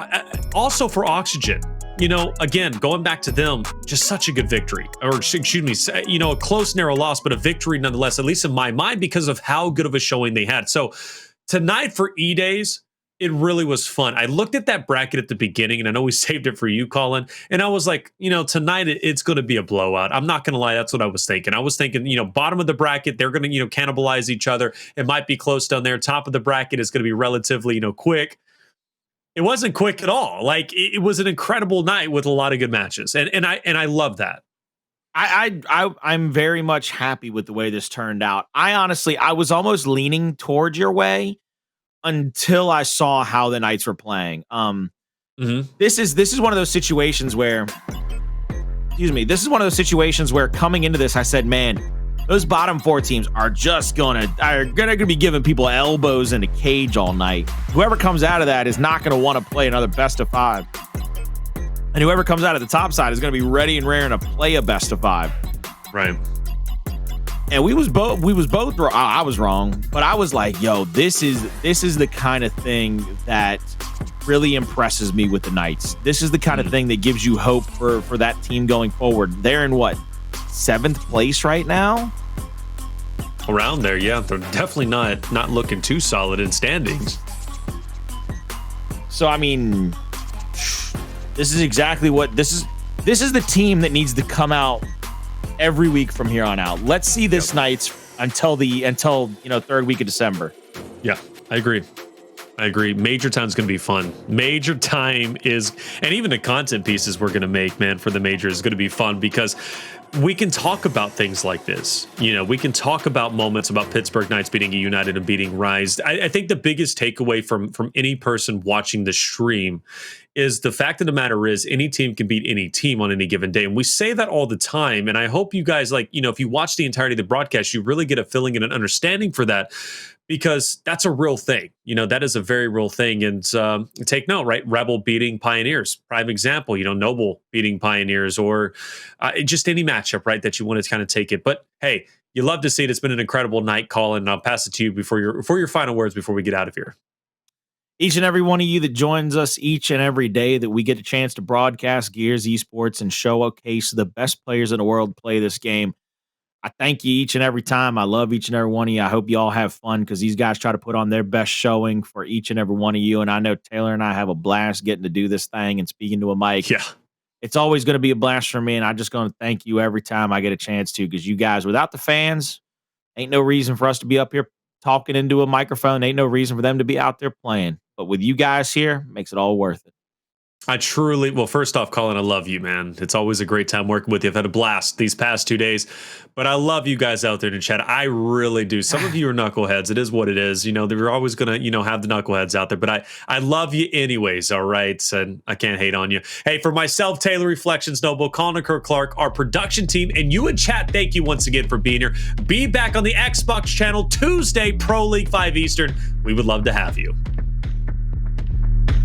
also for Oxygen, you know, again, going back to them, just such a good victory. Or excuse me, you know, a close, narrow loss, but a victory nonetheless, at least in my mind, because of how good of a showing they had. So tonight for EDAYS, it really was fun. I looked at that bracket at the beginning, and I know we saved it for you, Colin, and I was like, you know, tonight it's going to be a blowout. I'm not going to lie. That's what I was thinking. I was thinking, you know, bottom of the bracket, they're going to, you know, cannibalize each other. It might be close down there. Top of the bracket is going to be relatively, you know, quick. It wasn't quick at all. Like it was an incredible night with a lot of good matches, and I love that. I'm very much happy with the way this turned out. I was almost leaning towards your way until I saw how the Knights were playing. This is one of those situations where, this is one of those situations where coming into this, I said, man, those bottom four teams are just gonna be giving people elbows in a cage all night. Whoever comes out of that is not gonna want to play another best of five. And whoever comes out of the top side is gonna be ready and raring to play a best of five. Right. And we was both wrong. I was wrong, but I was like, yo, this is the kind of thing that really impresses me with the Knights. This is the kind of thing that gives you hope for that team going forward. They're in what, 7th place right now? Around there, yeah. They're definitely not looking too solid in standings. So I mean, this is exactly what this is the team that needs to come out every week from here on out. Let's see this Knights until you know, 3rd week of December. Yeah, I agree. Major Time's going to be fun. Major Time is, and even the content pieces we're going to make, man, for the Major is going to be fun because we can talk about things like this. You know, we can talk about moments about Pittsburgh Knights beating a United and beating Rise. I think the biggest takeaway from any person watching the stream is the fact of the matter is any team can beat any team on any given day. And we say that all the time. And I hope you guys, like, you know, if you watch the entirety of the broadcast, you really get a feeling and an understanding for that, because that's a real thing. You know, that is a very real thing. And take note, right? Rebel beating Pioneers, prime example, you know, Noble beating Pioneers, or just any matchup, right, that you want to kind of take it. But hey, you love to see it. It's been an incredible night, Colin, and I'll pass it to you before your final words before we get out of here. Each and every one of you that joins us each and every day that we get a chance to broadcast Gears Esports and showcase the best players in the world play this game, I thank you each and every time. I love each and every one of you. I hope you all have fun because these guys try to put on their best showing for each and every one of you. And I know Taylor and I have a blast getting to do this thing and speaking to a mic. Yeah. It's always going to be a blast for me. And I'm just going to thank you every time I get a chance to, because you guys, without the fans, ain't no reason for us to be up here talking into a microphone. Ain't no reason for them to be out there playing. But with you guys here, makes it all worth it. I truly, well, first off, Colin, I love you, man. It's always a great time working with you. I've had a blast these past 2 days, but I love you guys out there in the chat. I really do. Some of you are knuckleheads. It is what it is. You know, they're always going to, you know, have the knuckleheads out there, but I love you anyways. All right. And I can't hate on you. Hey, for myself, Taylor Reflections Noble, Colin and Kirk Clark, our production team, and you in chat, thank you once again for being here. Be back on the Xbox channel Tuesday, Pro League 5 Eastern. We would love to have you.